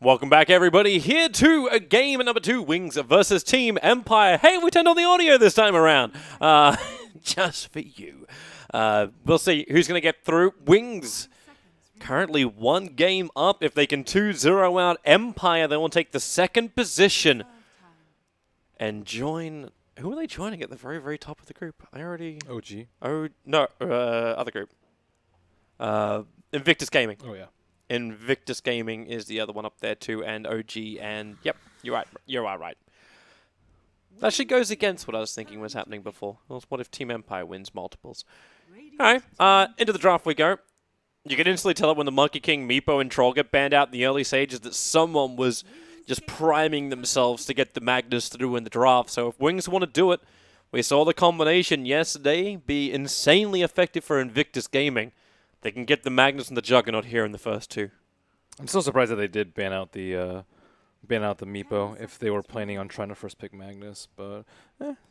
Welcome back, everybody. Here to a game number 2, Wings versus Team Empire. Hey, we turned on the audio this time around. Just for you. We'll see who's going to get through. Wings currently 1 game up. If they can 2-0 out Empire, they will take the 2nd position and join... Who are they joining at the very, very top of the group? I already... OG. Oh, no, other group. Invictus Gaming. Oh, yeah. Invictus Gaming is the other one up there too, and OG, and yep, you're right. You are right. That actually goes against what I was thinking was happening before. Well, what if Team Empire wins multiples? All right, into the draft we go. You can instantly tell it when the Monkey King, Meepo, and Troll get banned out in the early stages that someone was just priming themselves to get the Magnus through in the draft. So if Wings want to do it, we saw the combination yesterday be insanely effective for Invictus Gaming. They can get the Magnus and the Juggernaut here in the first 2. I'm still surprised that they did ban out the Meepo if they were planning on trying to first pick Magnus, but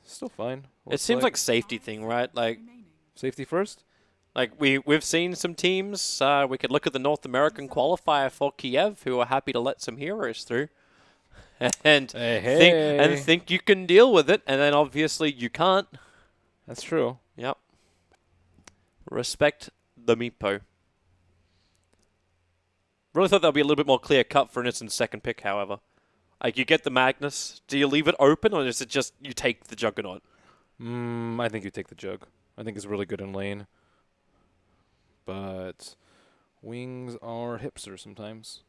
still fine. It seems like safety thing, right? Like safety first. Like we've seen some teams. We could look at the North American qualifier for Kiev, who are happy to let some heroes through, and think you can deal with it, and then obviously you can't. That's true. Yep. Respect the Meepo. Really thought that would be a little bit more clear cut for instance 2nd pick, however. Like, you get the Magnus. Do you leave it open, or is it just you take the Juggernaut? I think you take the Jug. I think it's really good in lane. But Wings are hipsters sometimes.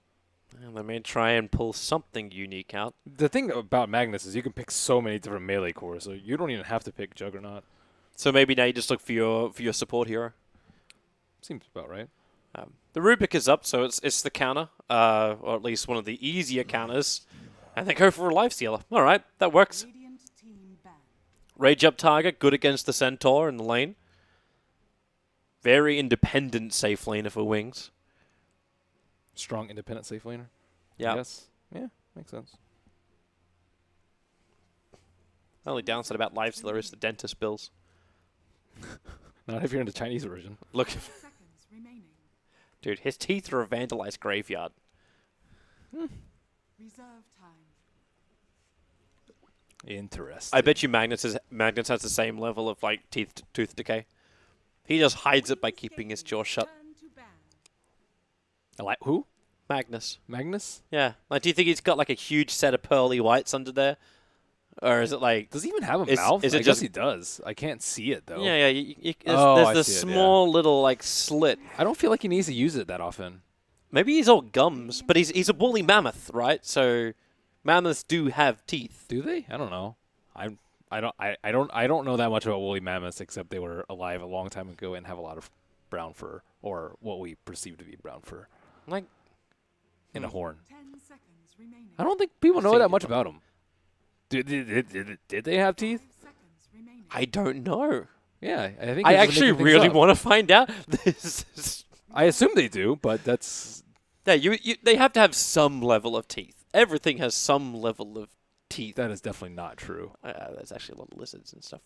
And they may try and pull something unique out. The thing about Magnus is you can pick so many different melee cores, so you don't even have to pick Juggernaut. So maybe now you just look for your support hero. Seems about right. The Rubik is up, so it's the counter, or at least one of the easier counters. And they go for a Lifestealer. All right, that works. Rage up target, good against the Centaur in the lane. Very independent safe laner for Wings. Strong independent safe laner. Yeah. Yes. Yeah, makes sense. The only downside about Lifestealer is the dentist bills. Not if you're in the Chinese version. Look. Dude, his teeth are a vandalized graveyard. Interesting. I bet you Magnus has the same level of like tooth decay. He just hides it by keeping his jaw shut. Like who? Magnus. Magnus? Yeah. Like, do you think he's got like a huge set of pearly whites under there? Or is it like... Does he even have a mouth? Is it I guess he does. I can't see it, though. Yeah. There's the small little, like, slit. I don't feel like he needs to use it that often. Maybe he's all gums, but he's a woolly mammoth, right? So mammoths do have teeth. Do they? I don't know. I don't know that much about woolly mammoths, except they were alive a long time ago and have a lot of brown fur, or what we perceive to be brown fur. Like... in a horn. I don't think people know that much about them. Did they have teeth? I don't know. Yeah, I think I actually really want to find out. I assume they do, but that's... Yeah, they have to have some level of teeth. Everything has some level of teeth. That is definitely not true. There's actually a lot of lizards and stuff.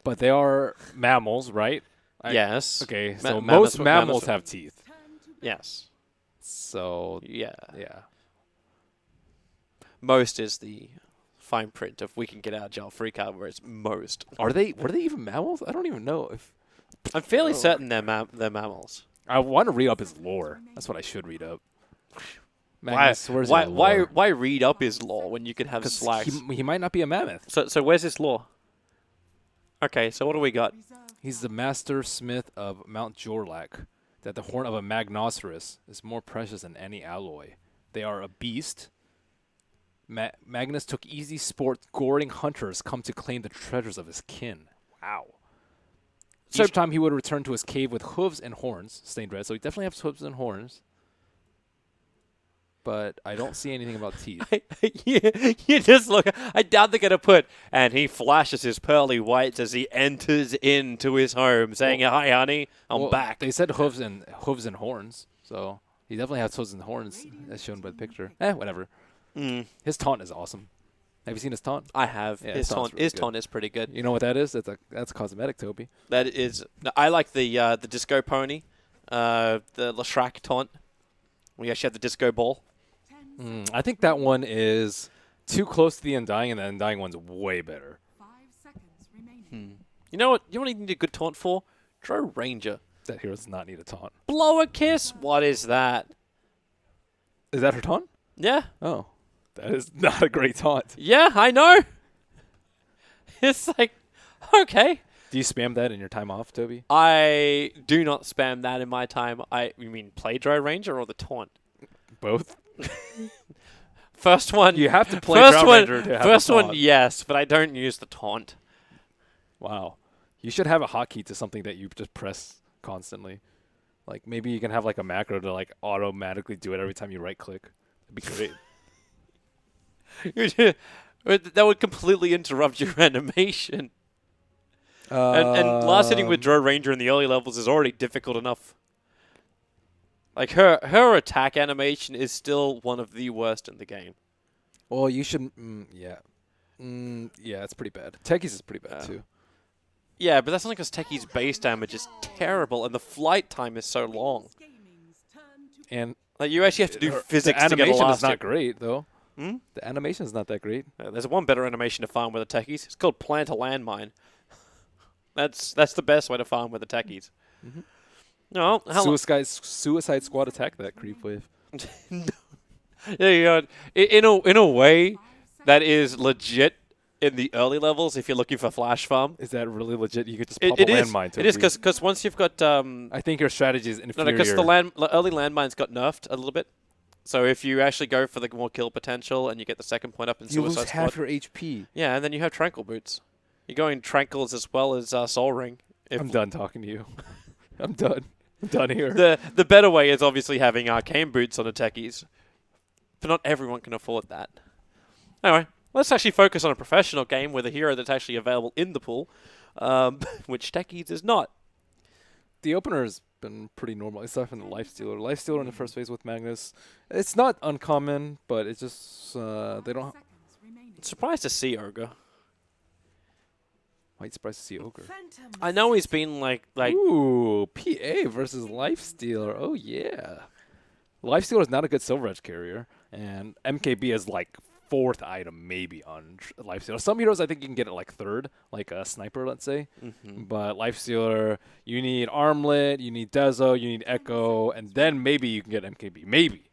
But they are mammals, right? Yes. Okay, so most mammals have teeth. Yes. So... Yeah. Yeah. Most is the fine print if we can get our jail free card where it's most. Were they even mammals? I don't even know if... I'm fairly certain they're mammals. I want to read up his lore. That's what I should read up. Magnus, why read up his lore when you can have slacks? He might not be a mammoth. So where's his lore? Okay, so what do we got? He's the master smith of Mount Jorlak, that the horn of a magnoceros is more precious than any alloy. They are a beast. Magnus took easy sport goring hunters come to claim the treasures of his kin. Wow. Each time he would return to his cave with hooves and horns, stained red. So he definitely has hooves and horns. But I don't see anything about teeth. You just look. I doubt they're going to put, and he flashes his pearly whites as he enters into his home, saying, "Hi, honey, I'm back." They said hooves and horns, so he definitely has hooves and horns, as shown by the picture. Whatever. His taunt is awesome. Have you seen his taunt? I have. Yeah, his taunt is pretty good. You know what that is? That's cosmetic, Toby. That is. I like the disco pony, the Lashrak taunt. We actually have the disco ball. I think that one is too close to the Undying, and the Undying one's way better. 5 seconds remaining. You know what? You want to need a good taunt for? Drow Ranger. That hero does not need a taunt. Blow a kiss? What is that? Is that her taunt? Yeah. Oh. That is not a great taunt. Yeah, I know. It's like, okay. Do you spam that in your time off, Toby? I do not spam that in my time. You mean play Drow Ranger or the taunt? Both? First one. You have to play first Drow one, Ranger to have First the one, taunt. yes, but I don't use the taunt. Wow. You should have a hotkey to something that you just press constantly. Like, maybe you can have, like, a macro to, like, automatically do it every time you right-click. That'd be great. That would completely interrupt your animation. And last hitting with Drow Ranger in the early levels is already difficult enough. Like, her attack animation is still one of the worst in the game. Well, you should... yeah. Yeah, it's pretty bad. Techies is pretty bad, too. Yeah, but that's only because Techie's base damage is terrible, and the flight time is so long. And Like, you actually have to do the physics to get a animation last is not hit. great, though. Hmm? The animation is not that great. There's one better animation to farm with the Techies. It's called Plant a Landmine. That's the best way to farm with the Techies. No, Suicide Squad attack that creep wave. Yeah, you know, in a way, that is legit in the early levels if you're looking for flash farm. Is that really legit? You could just pop It a is. landmine to It is because once you've got I think your strategy is no, inferior. because the early landmines got nerfed a little bit. So if you actually go for the more kill potential and you get the second point up in you lose Suicide half Squad, your HP. yeah, and then you have Tranquil Boots. You're going Tranquils as well as Soul Ring. I'm done talking to you. I'm done. I'm done here. The better way is obviously having Arcane Boots on the Techies. But not everyone can afford that. Anyway, let's actually focus on a professional game with a hero that's actually available in the pool, which Techies is not. The opener has been pretty normal, except for the Lifestealer. Lifestealer in the first phase with Magnus. It's not uncommon, but it's just they don't. Surprised to see Ogre. Might surprised to see Ogre. I know he's been like Ooh, PA versus Lifestealer. Oh yeah. Lifestealer is not a good Silver Edge carrier, and MKB is like 4th item maybe on Lifestealer. Some heroes I think you can get it like 3rd, like a Sniper, let's say. But Lifestealer, you need Armlet, you need Dezo, you need Echo, and then maybe you can get MKB. Maybe.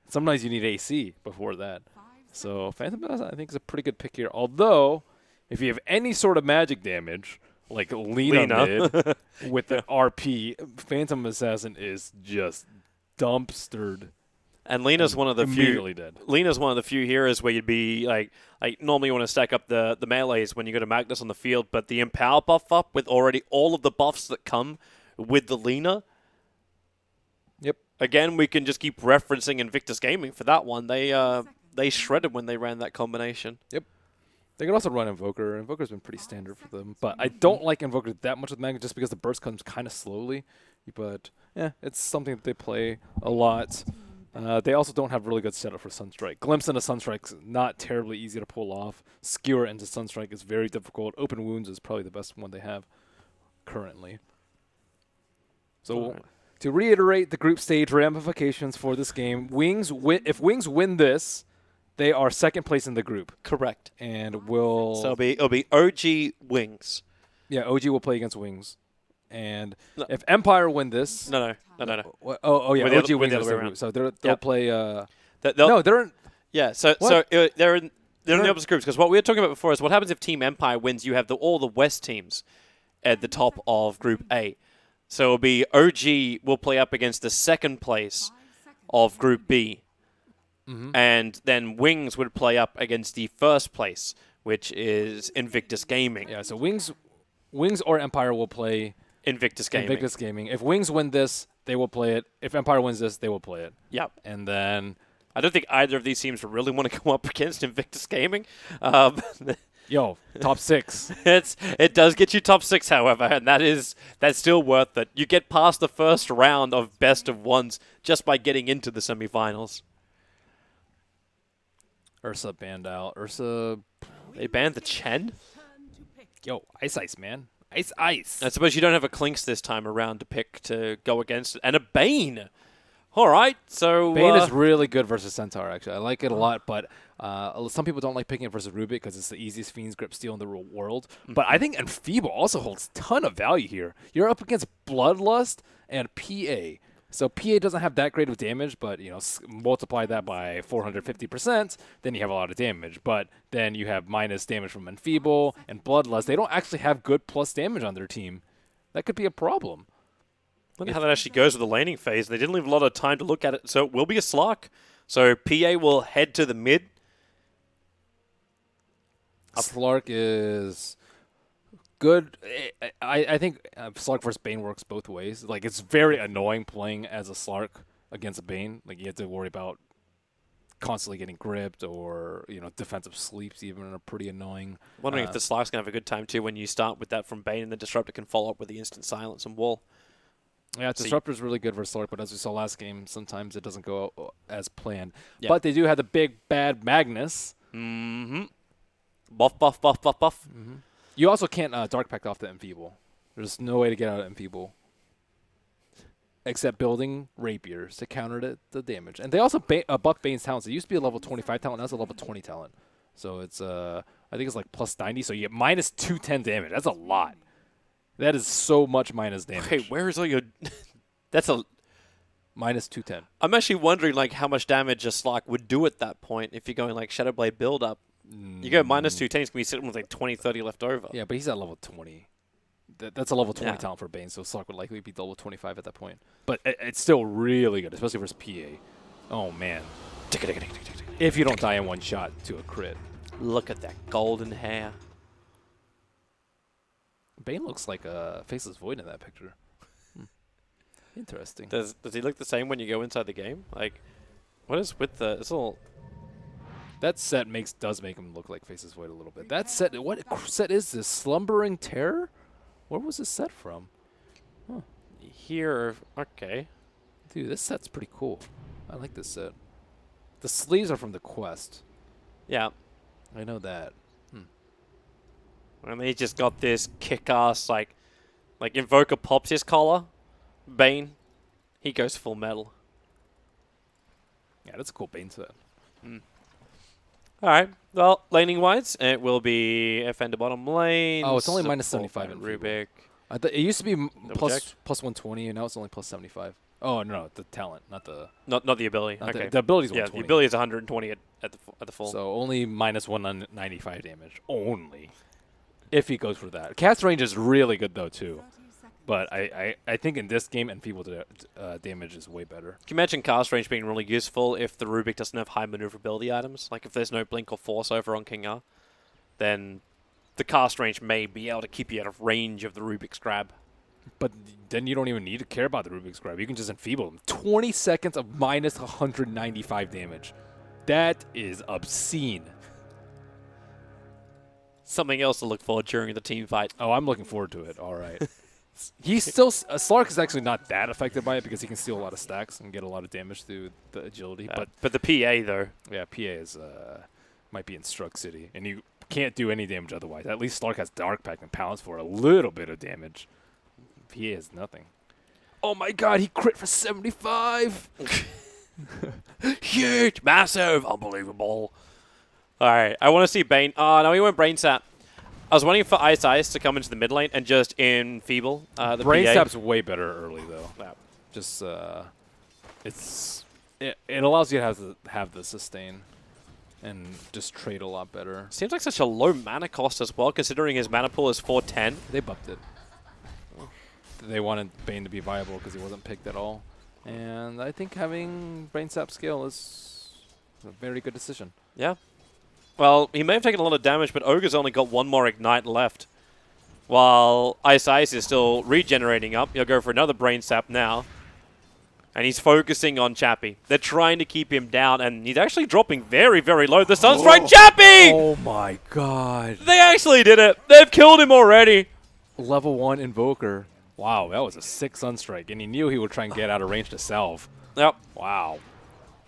Sometimes you need AC before that. So Phantom Assassin I think is a pretty good pick here. Although, if you have any sort of magic damage, like Lina. Mid, with the RP, Phantom Assassin is just dumpstered. And Lena's one of the immediately few. dead. Lena's one of the few heroes where you'd be like normally you want to stack up the melees when you go to Magnus on the field, but the Empower buff up with already all of the buffs that come with the Lena. Yep. Again, we can just keep referencing Invictus Gaming for that one. They shredded when they ran that combination. Yep. They could also run Invoker. Invoker's been pretty standard for them, but I don't like Invoker that much with Magnus just because the burst comes kind of slowly. But yeah, it's something that they play a lot. They also don't have really good setup for Sunstrike. Glimpse into Sunstrike's not terribly easy to pull off. Skewer into Sunstrike is very difficult. Open Wounds is probably the best one they have currently. So to reiterate the group stage ramifications for this game, if Wings win this, they are 2nd place in the group. Correct. And will So it'll be OG Wings. Yeah, OG will play against Wings. And if Empire win this... No. Oh yeah, With OG the wins other the way group. around. So they'll play... No, they're in... Yeah, so they're in the opposite groups, because what we were talking about before is what happens if Team Empire wins. You have all the West teams at the top of Group A. So it'll be OG will play up against the 2nd place of Group B. And then Wings would play up against the 1st place, which is Invictus Gaming. Yeah, so Wings or Empire will play Invictus Gaming. If Wings win this, they will play it. If Empire wins this, they will play it. Yep. And then... I don't think either of these teams really want to go up against Invictus Gaming. Yo, top 6. It does get you top 6, however, and that's still worth it. You get past the first round of best of ones just by getting into the semifinals. Ursa banned out. Ursa... They banned the Chen? Yo, Ice, man. Ice. I suppose you don't have a Clinks this time around to pick to go against it. And a Bane! All right, so Bane is really good versus Centaur, actually. I like it a lot, but some people don't like picking it versus Rubik because it's the easiest Fiend's Grip steal in the real world. But I think Enfeeble also holds a ton of value here. You're up against Bloodlust and PA. So PA doesn't have that great of damage, but multiply that by 450%, then you have a lot of damage. But then you have minus damage from Enfeeble and Bloodlust. They don't actually have good plus damage on their team. That could be a problem. Wonder how that actually goes with the laning phase. They didn't leave a lot of time to look at it, so it will be a Slark. So PA will head to the mid. Slark is good. I think Slark versus Bane works both ways. Like, it's very annoying playing as a Slark against a Bane. Like, you have to worry about constantly getting gripped or, defensive sleeps even are pretty annoying. Wondering if the Slark's going to have a good time too when you start with that from Bane and the Disruptor can follow up with the instant silence and wall. Yeah, Disruptor's really good versus Slark, but as we saw last game, sometimes it doesn't go as planned. Yeah. But they do have the big, bad Magnus. Mm-hmm. Buff, buff, buff, buff, buff. Mm-hmm. You also can't Dark Pact off the Enfeeble. There's no way to get out of Enfeeble. Except building Rapiers to counter the damage. And they also buff Bane's talents. It used to be a level 25 talent, now it's a level 20 talent. So it's, I think it's like plus 90, so you get minus 210 damage. That's a lot. That is so much minus damage. Okay, where is all your... That's a... Minus 210. I'm actually wondering, like, how much damage a Slark would do at that point if you're going, like, Shadowblade build-up. You go minus 210, it's going to be sitting with, like, 20, 30 left over. Yeah, but he's at level 20. That's a level 20 Yeah. talent for Bane, so Slark would likely be level 25 at that point. But it's still really good, especially versus PA. Oh, man. If you don't die in one shot to a crit. Look at that golden hair. Bane looks like a Faceless Void in that picture. Interesting. Does he look the same when you go inside the game? Like, what is with the... It's all... That set does make him look like Faceless Void a little bit. That set, what set is this? Slumbering Terror? Where was this set from? Huh. Here... Okay. Dude, this set's pretty cool. I like this set. The sleeves are from the quest. Yeah. I know that. And he just got this kick-ass, like Invoker pops his collar. Bane, he goes full metal. Yeah, that's a cool Bane set. Alright, well, laning-wise, it will be Fender bottom lane. Oh, it's only minus support 75 in Rubik. It used to be check. plus 120, and now it's only plus 75. Oh, no, the talent, not the... Not the ability. Not Okay. the ability's Yeah, 120. the ability is 120 at the full. So only minus 195 damage. Only. If he goes for that. Cast range is really good, though, too. 30 seconds. But I think in this game, Enfeeble damage is way better. Can you imagine cast range being really useful if the Rubik doesn't have high maneuverability items? Like if there's no Blink or Force over on King R, then the cast range may be able to keep you out of range of the Rubik's grab. But then you don't even need to care about the Rubik's grab. You can just Enfeeble him. 20 seconds of minus 195 damage. That is obscene. Something else to look for during the team fight. Oh, I'm looking forward to it. All right. He's still... Slark is actually not that affected by it because he can steal a lot of stacks and get a lot of damage through the agility. But the PA, though. Yeah, PA is might be in Struck City, and you can't do any damage otherwise. At least Slark has Dark Pact and pounds for a little bit of damage. PA is nothing. Oh my god, he crit for 75! Huge! Massive! Unbelievable. Alright, I want to see Bane. Oh, no, he went Brain Sap. I was waiting for Ice Ice to come into the mid lane and just enfeeble the Brain PA. Sap's way better early, though. Yeah. Just, it allows you to have the sustain and just trade a lot better. Seems like such a low mana cost as well, considering his mana pool is 410. They buffed it. They wanted Bane to be viable because he wasn't picked at all. And I think having Brain Sap scale is a very good decision. Yeah. Well, he may have taken a lot of damage, but Ogre's only got one more Ignite left. While Ice Ice is still regenerating up. He'll go for another Brain Sap now. And he's focusing on Chappie. They're trying to keep him down, and he's actually dropping very, very low. The Sunstrike Chappie! Oh my god. They actually did it. They've killed him already. Level 1 Invoker. Wow, that was a sick Sunstrike. And he knew he would try and get out of range to salve. Yep. Wow.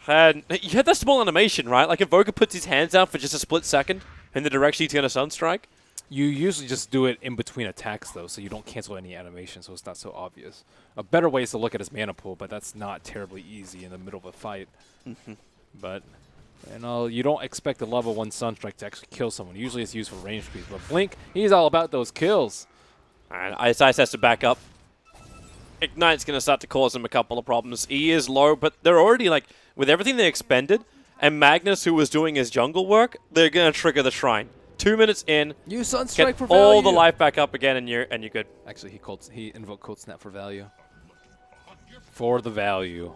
And you had that small animation, right? Like Invoker puts his hands out for just a split second in the direction he's going to Sunstrike. You usually just do it in between attacks, though, so you don't cancel any animation, so it's not so obvious. A better way is to look at his mana pool, but that's not terribly easy in the middle of a fight. But, you know, you don't expect a level 1 Sunstrike to actually kill someone. Usually it's used for range creeps, but Blink, he's all about those kills. And Ice has to back up. Ignite's going to start to cause him a couple of problems. He is low, but they're already, like, with everything they expended, and Magnus, who was doing his jungle work, they're going to trigger the Shrine. 2 minutes in, You Sunstrike get for value. all the life back up again, and you're good. Actually, he invoked Cold Snap for value. For the value.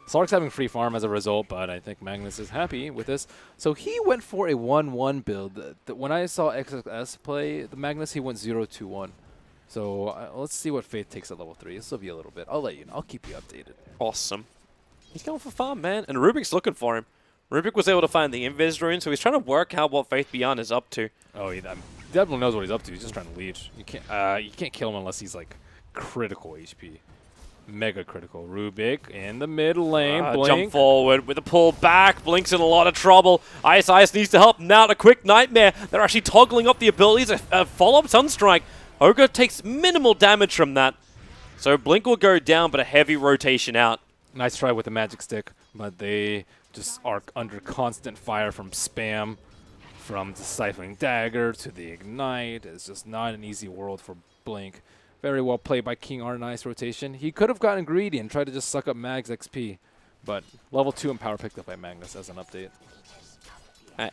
Slark's having free farm as a result, but I think Magnus is happy with this. So he went for a 1-1 build. When I saw XXS play the Magnus, he went 0-2-1. So let's see what Faith takes at level 3. This will be a little bit. I'll let you know. I'll keep you updated. Awesome. He's going for farm, man. And Rubik's looking for him. Rubik was able to find the Invis rune, so he's trying to work out what Faith Beyond is up to. Oh, he definitely knows what he's up to. He's just trying to leech. You can't kill him unless he's like critical HP. Mega critical. Rubik in the mid lane. Blink. Jump forward with a pull back. Blink's in a lot of trouble. Ice needs to help now. A quick nightmare. They're actually toggling up the abilities. A follow-up Sunstrike. Ogre takes minimal damage from that. So Blink will go down, but a heavy rotation out. Nice try with the magic stick, but they just are under constant fire from spam, from the Stifling Dagger to the Ignite. It's just not an easy world for Blink. Very well played by King R. Nice rotation. He could have gotten greedy and tried to just suck up Mag's XP, but level 2 and power picked up by Magnus as an update.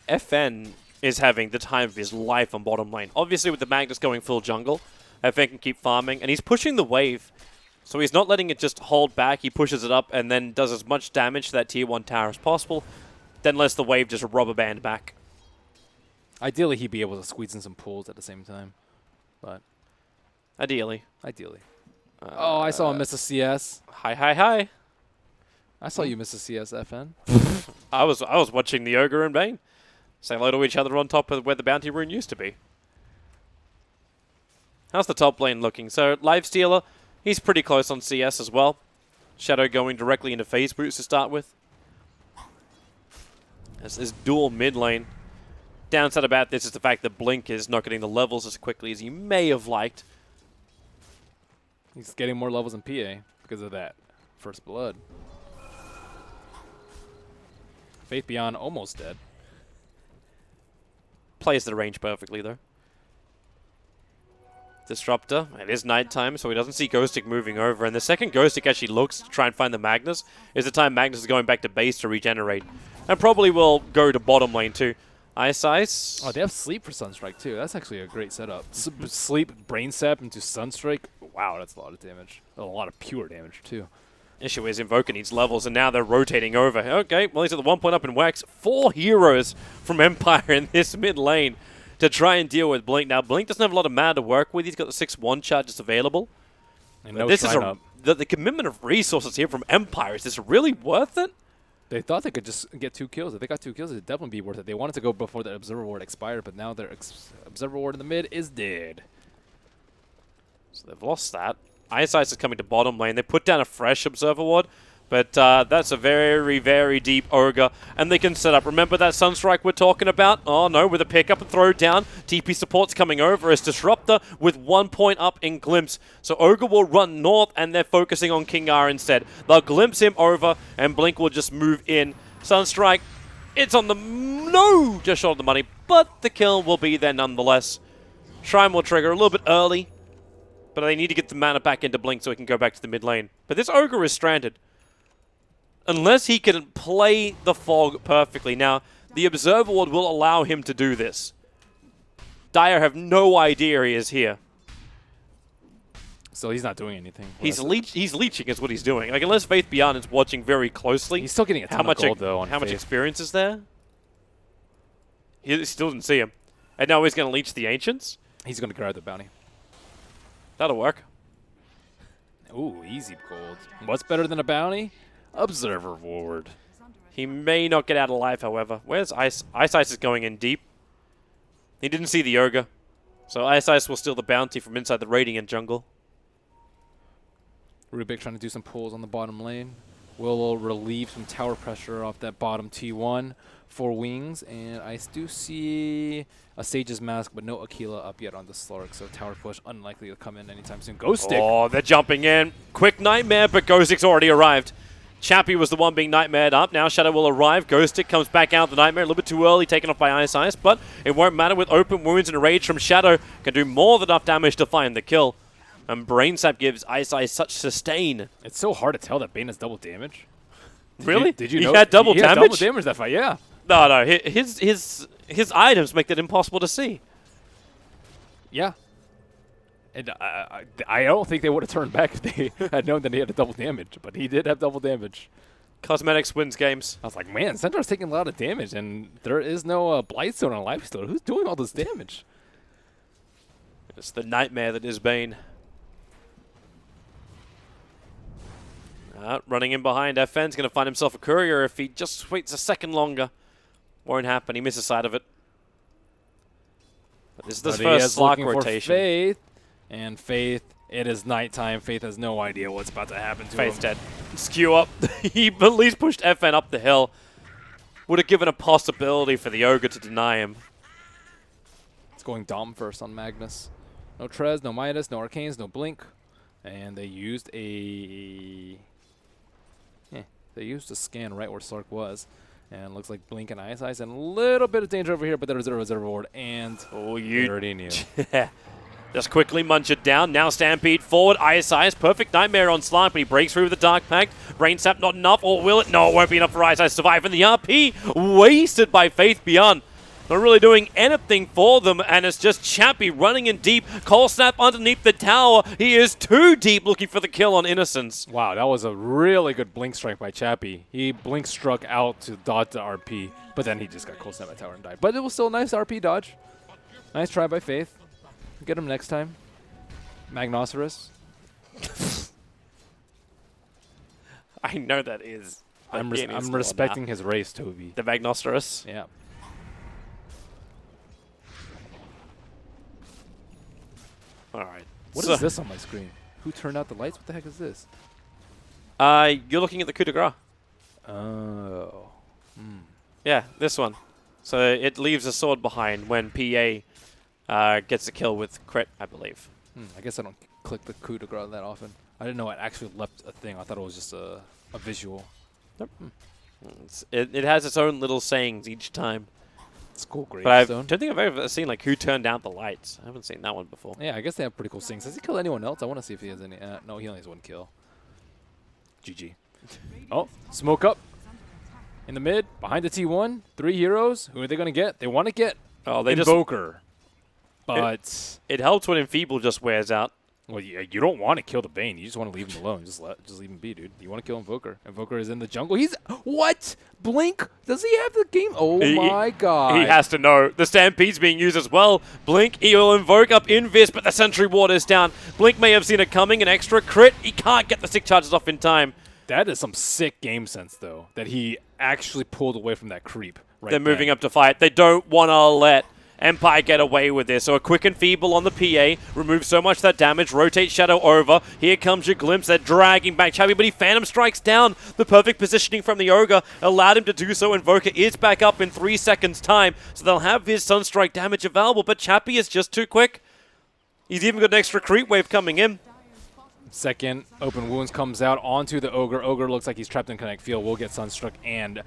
FN is having the time of his life on bottom lane. Obviously, with the Magnus going full jungle, FN can keep farming, and he's pushing the wave. So he's not letting it just hold back. He pushes it up and then does as much damage to that tier 1 tower as possible, then lets the wave just rubber band back. Ideally, he'd be able to squeeze in some pulls at the same time, but Ideally. oh, I saw him miss a CS. Hi. I saw you miss a CS, FN. I was watching the Ogre and Bane say hello to each other on top of where the bounty rune used to be. How's the top lane looking? So, Lifestealer, he's pretty close on CS as well. Shadow going directly into phase boots to start with. As this dual mid lane. Downside about this is the fact that Blink is not getting the levels as quickly as he may have liked. He's getting more levels in PA because of that. First blood. Faith Beyond almost dead. Plays the range perfectly, though. Disruptor. It is nighttime, so he doesn't see Ghostic moving over. And the second Ghostic actually looks to try and find the Magnus is the time Magnus is going back to base to regenerate. And probably will go to bottom lane, too. Ice. Oh, they have Sleep for Sunstrike, too. That's actually a great setup. Sleep, Brain Sap into Sunstrike. Wow, that's a lot of damage. A lot of pure damage, too. Issue is Invoker needs levels, and now they're rotating over. Okay, well, he's at the 1 point up in Wax. 4 heroes from Empire in this mid lane to try and deal with Blink. Now, Blink doesn't have a lot of mana to work with. He's got the 6-1 charges available. And no this is Shrine Up. the commitment of resources here from Empire. Is this really worth it? They thought they could just get 2 kills. If they got 2 kills, it'd definitely be worth it. They wanted to go before the Observer Ward expired, but now their Observer Ward in the mid is dead. So they've lost that. Ice is coming to bottom lane. They put down a fresh Observer Ward, but that's a very, very deep Ogre, and they can set up. Remember that Sunstrike we're talking about? Oh no, with a pickup and throw down. TP support's coming over as Disruptor with 1 point up in Glimpse. So Ogre will run north, and they're focusing on King R instead. They'll glimpse him over, and Blink will just move in. Sunstrike, it's on the... No! Just short of the money, but the kill will be there nonetheless. Shrine will trigger a little bit early, but they need to get the mana back into Blink so he can go back to the mid lane. But this Ogre is stranded. Unless he can play the fog perfectly. Now, the Observer Ward will allow him to do this. Dire have no idea he is here. So he's not doing anything. He's leeching is what he's doing. Like, unless Faith Beyond is watching very closely. He's still getting a ton of gold, though, on How much Faith. experience is there? He still didn't see him. And now he's going to leech the Ancients? He's going to grab the bounty. That'll work. Ooh, easy gold. What's better than a bounty? Observer Ward. He may not get out alive, however. Where's Ice? Ice is going in deep. He didn't see the Ogre. So Ice will steal the bounty from inside the Radiant jungle. Rubik trying to do some pulls on the bottom lane. Will relieve some tower pressure off that bottom T1. for wings, and I do see a Sage's Mask, but no Aquila up yet on the Slark, so tower push unlikely to come in anytime soon. Ghost Stick! Oh, they're jumping in. Quick Nightmare, but Ghost Stick's already arrived. Chappie was the one being nightmared up. Now Shadow will arrive. Ghost Stick comes back out the Nightmare. A little bit too early, taken off by Ice Ice, but it won't matter with open wounds and Rage from Shadow. Can do more than enough damage to find the kill. And Brain Sap gives Ice Ice such sustain. It's so hard to tell that Bane has double damage. Really? Did you he know? had double he damage? Had double damage that fight, yeah. No, his items make that impossible to see. Yeah. And I don't think they would have turned back if they had known that he had a double damage, but he did have double damage. Cosmetics wins games. I was like, man, Centaur's taking a lot of damage, and there is no Blightstone on Lifestealer. Who's doing all this damage? It's the nightmare that is Bane. Running in behind, FN's going to find himself a courier if he just waits a second longer. Won't happen. He misses sight of it. But this is the first Slark rotation. For Faith, and Faith, it is nighttime. Faith has no idea what's about to happen to Faith's him. dead. Skew up. He at least pushed FN up the hill. Would have given a possibility for the Ogre to deny him. It's going Dom first on Magnus. No Trez, no Midas, no Arcanes, no Blink. And they used a... They used a scan right where Slark was. And looks like Blink and Ice Ice and a little bit of danger over here, but there's a reserve ward. And you already knew. Just quickly munch it down. Now Stampede forward. Ice Ice. Perfect Nightmare on Slark, but he breaks through with the Dark Pact. Brain Sap not enough, or will it? No, it won't be enough for Ice Ice to survive. And the RP wasted by Faith Beyond. Not really doing anything for them, and it's just Chappie running in deep. Cold Snap underneath the tower. He is too deep looking for the kill on Innocence. Wow, that was a really good Blink strike by Chappie. He Blink struck out to dodge the RP, but then he just got Cold Snap by tower and died. But it was still a nice RP dodge. Nice try by Faith. Get him next time. Magnosaurus. I know that is. I'm respecting his race, Toby. The Magnosaurus. Yeah. All right. What is this on my screen? Who turned out the lights? What the heck is this? You're looking at the coup de grace. Oh. Yeah, this one. So it leaves a sword behind when PA gets a kill with crit, I believe. I guess I don't click the coup de grace that often. I didn't know it actually left a thing. I thought it was just a visual. Nope. It has its own little sayings each time. It's cool, But I gravestone. don't think I've ever seen like who turned out the lights. I haven't seen that one before. Yeah, I guess they have pretty cool things. Has he killed anyone else? I want to see if he has any. No, he only has one kill. GG. Oh, smoke up. In the mid, behind the T1, 3 heroes. Who are they going to get? They want to get Invoker. But it helps when Enfeeble just wears out. well, you don't want to kill the Bane. You just want to leave him alone. Just leave him be, dude. You want to kill Invoker. Invoker is in the jungle. He's what? Blink? Does he have the game? Oh my god. He has to know. The Stampede's being used as well. Blink, he'll invoke up Invis, but the Sentry Ward is down. Blink may have seen it coming. An extra crit. He can't get the 6 charges off in time. That is some sick game sense, though, that he actually pulled away from that creep. They're moving up to fight. They don't want to let Empire get away with this. So a quick and feeble on the PA. Removes so much of that damage. Rotate Shadow over. Here comes your glimpse. They're dragging back Chappie, but he Phantom Strikes down. The perfect positioning from the Ogre allowed him to do so. Invoker is back up in 3 seconds' time. So they'll have his Sunstrike damage available, but Chappie is just too quick. He's even got an extra creep wave coming in. Second, Open Wounds comes out onto the Ogre. Ogre looks like he's trapped in Connect Field. Will get Sunstruck and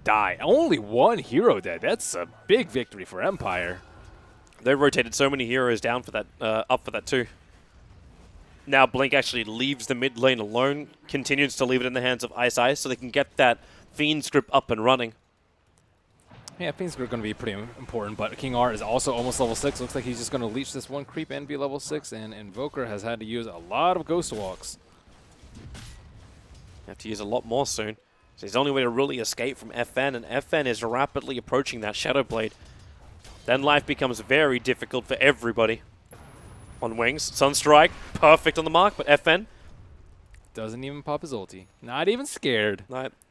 die. Only one hero dead. That's a big victory for Empire. They rotated so many heroes down for that, up for that too. Now Blink actually leaves the mid lane alone, continues to leave it in the hands of Ice Ice so they can get that Fiend script up and running. Yeah, Fiend's going to be pretty important, but King R is also almost level 6. Looks like he's just going to leech this one creep and be level 6, and Invoker has had to use a lot of Ghost Walks. Have to use a lot more soon. So his only way to really escape from FN, and FN is rapidly approaching that Shadow Blade. Then life becomes very difficult for everybody. On wings, Sunstrike, perfect on the mark, but FN Doesn't even pop his ulti. Not even scared.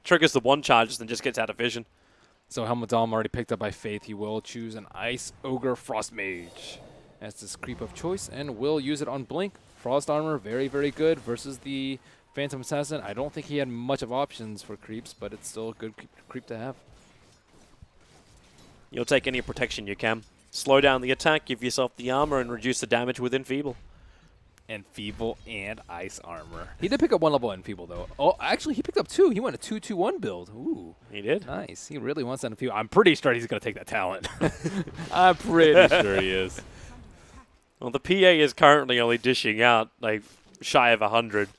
triggers the 1 charges and just gets out of vision. So Helmadam already picked up by Faith. He will choose an Ice Ogre Frost Mage as this creep of choice, and will use it on Blink. Frost Armor, very, very good versus the Phantom Assassin. I don't think he had much of options for creeps, but it's still a good creep to have. you'll take any protection you can. Slow down the attack, give yourself the armor, and reduce the damage with Enfeeble. Enfeeble and Ice Armor. He did pick up 1 level Enfeeble, though. Oh, actually, he picked up 2. He went a 2-2-1 build. Ooh. He did. Nice. He really wants that Enfeeble. I'm pretty sure he's going to take that talent. I'm pretty sure he is. Well, the PA is currently only dishing out, like, shy of 100.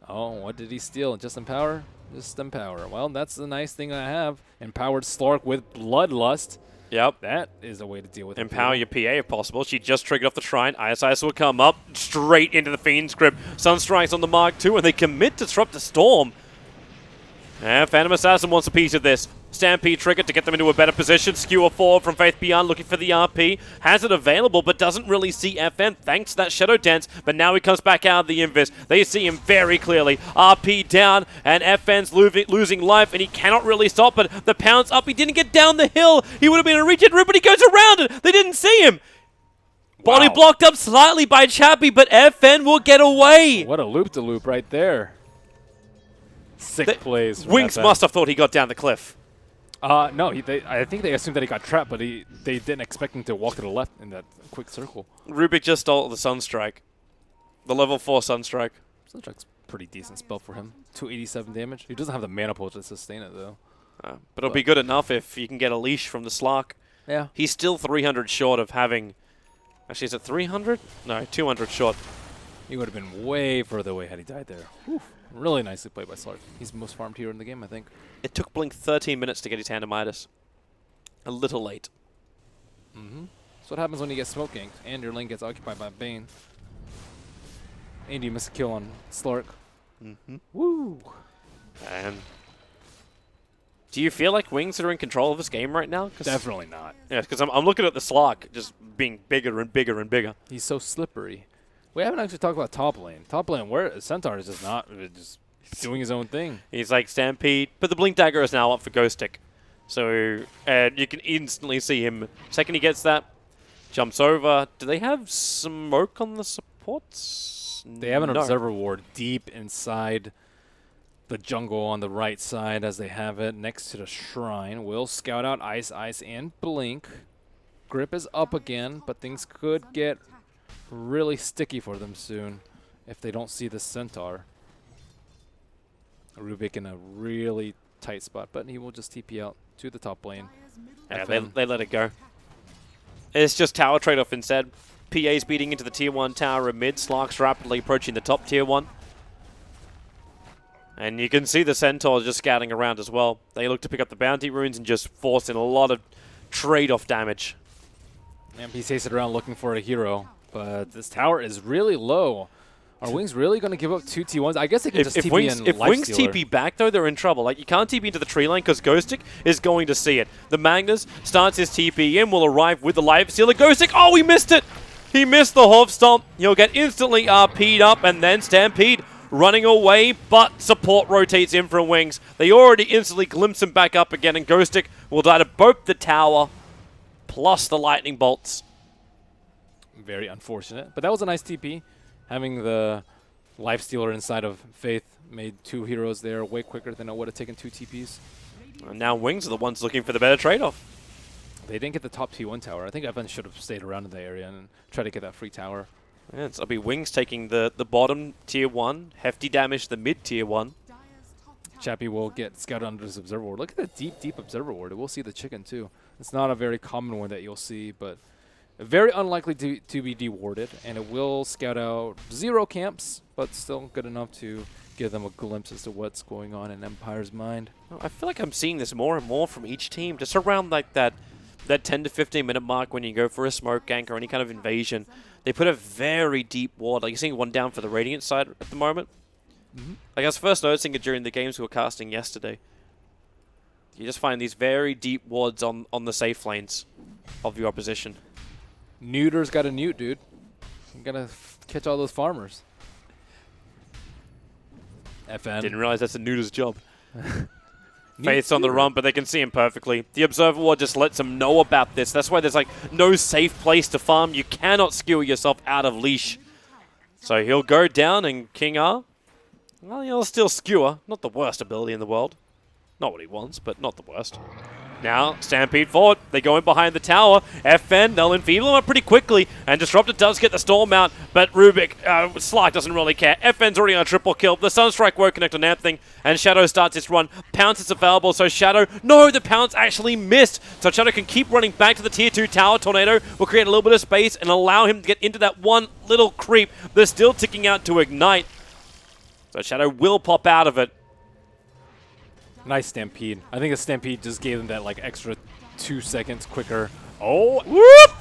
Oh, what did he steal? Just Empower? Just Empower. Well, that's the nice thing I have. Empowered Slark with Bloodlust. Yep. That is a way to deal with Empower Enfeeble. your PA if possible. She just triggered off the Shrine. ISIS will come up straight into the Fiend's Grip. Sunstrike's on the Mark II, and they commit Disrupt to Storm. And Phantom Assassin wants a piece of this. Stampede trigger to get them into a better position. Skewer forward from Faith Beyond looking for the RP. Has it available but doesn't really see FN thanks to that Shadow Dance. But now he comes back out of the Invis. They see him very clearly. RP down and FN's losing life and he cannot really stop. But the pounce up. He didn't get down the hill. He would have been a regen route but he goes around it. They didn't see him. Body Wow. blocked up slightly by Chappie but FN will get away. What a loop-de-loop right there. Sick plays. from Wings FN. must have thought he got down the cliff. No, I think they assumed that he got trapped, but they didn't expect him to walk to the left in that quick circle. Rubik just stole the Sunstrike. The level 4 Sunstrike. Sunstrike's a pretty decent spell for him. 287 damage. He doesn't have the mana pool to sustain it, though. But it'll be good enough if you can get a leash from the Slark. Yeah. He's still 300 short of having... Actually, is it 300? No, 200 short. He would have been way further away had he died there. Whew. Really nicely played by Slark. He's the most farmed hero in the game, I think. It took Blink 13 minutes to get his Handamitis. A little late. Mm-hmm. That's what happens when you get smoke ganked and your lane gets occupied by Bane. And you miss a kill on Slark. Mm-hmm. Woo! And... Do you feel like Wings are in control of this game right now? Definitely not. Yeah, because I'm looking at the Slark just being bigger and bigger and bigger. He's so slippery. We haven't actually talked about top lane. Top lane, where Centaur is just not just doing his own thing. He's like Stampede, but the Blink Dagger is now up for Ghost Stick. So you can instantly see him. Second he gets that, jumps over. Do they have smoke on the supports? They have an No. observer ward deep inside the jungle on the right side as they have it next to the shrine. Will scout out Ice, and Blink. Grip is up again, but things could get really sticky for them soon if they don't see the Centaur. Rubik in a really tight spot, but he will just TP out to the top lane. Yeah, FM. they let it go. It's just tower trade-off instead. PA's beating into the tier 1 tower in mid. Slark's rapidly approaching the top tier 1. And you can see the Centaurs just scouting around as well. They look to pick up the bounty runes and just force in a lot of trade-off damage. MP takes it around looking for a hero, but this tower is really low. Are Wings really going to give up 2 T1s? I guess they can just TP Wings, in if Wings Lifestealer. TP back, though, they're in trouble. Like, you can't TP into the tree line because Ghostic is going to see it. The Magnus starts his TP in, will arrive with the Lifestealer. Ghostic, oh, he missed it! He missed the Hoof Stomp. He'll get instantly RP'd up, and then Stampede running away, but support rotates in from Wings. They already instantly glimpse him back up again, and Ghostic will die to both the tower plus the lightning bolts. Very unfortunate, but that was a nice TP. Having the Lifestealer inside of Faith made 2 heroes there way quicker than it would have taken 2 TPs. And now Wings are the ones looking for the better trade-off. They didn't get the top T1 tower. I think Evan should have stayed around in the area and tried to get that free tower. Yeah, it'll be Wings taking the bottom tier 1, hefty damage the mid tier 1. Chappie will get scouted under his observer ward. Look at that deep, deep observer ward. We'll see the chicken too. It's not a very common one that you'll see, but very unlikely to be dewarded. And it will scout out 0 camps, but still good enough to give them a glimpse as to what's going on in Empire's mind. I feel like I'm seeing this more and more from each team, just around like that 10 to 15 minute mark when you go for a smoke gank or any kind of invasion. They put a very deep ward. Like, you're seeing one down for the Radiant side at the moment. Like, I was first noticing it during the games we were casting yesterday. You just find these very deep wards on the safe lanes of your opposition. Neuter's got to newt, dude. You gotta catch all those farmers. FN. Didn't realize that's a Nuda's job. Faith's on the run, but they can see him perfectly. The Observer Ward just lets them know about this. That's why there's like no safe place to farm. You cannot skewer yourself out of leash. So he'll go down, and King R, well, he'll still skewer. Not the worst ability in the world. Not what he wants, but not the worst. Now, Stampede forward. They go in behind the tower. FN, they'll enfeeble him up pretty quickly. And Disruptor does get the Storm out, but Rubik, Slark doesn't really care. FN's already on a triple kill. The Sunstrike won't connect on anything. And Shadow starts its run. Pounce is available, so Shadow... No, the Pounce actually missed. So Shadow can keep running back to the tier 2 tower. Tornado will create a little bit of space and allow him to get into that one little creep. They're still ticking out to ignite. So Shadow will pop out of it. Nice Stampede. I think a Stampede just gave them that like extra 2 seconds quicker. Oh, Whoop!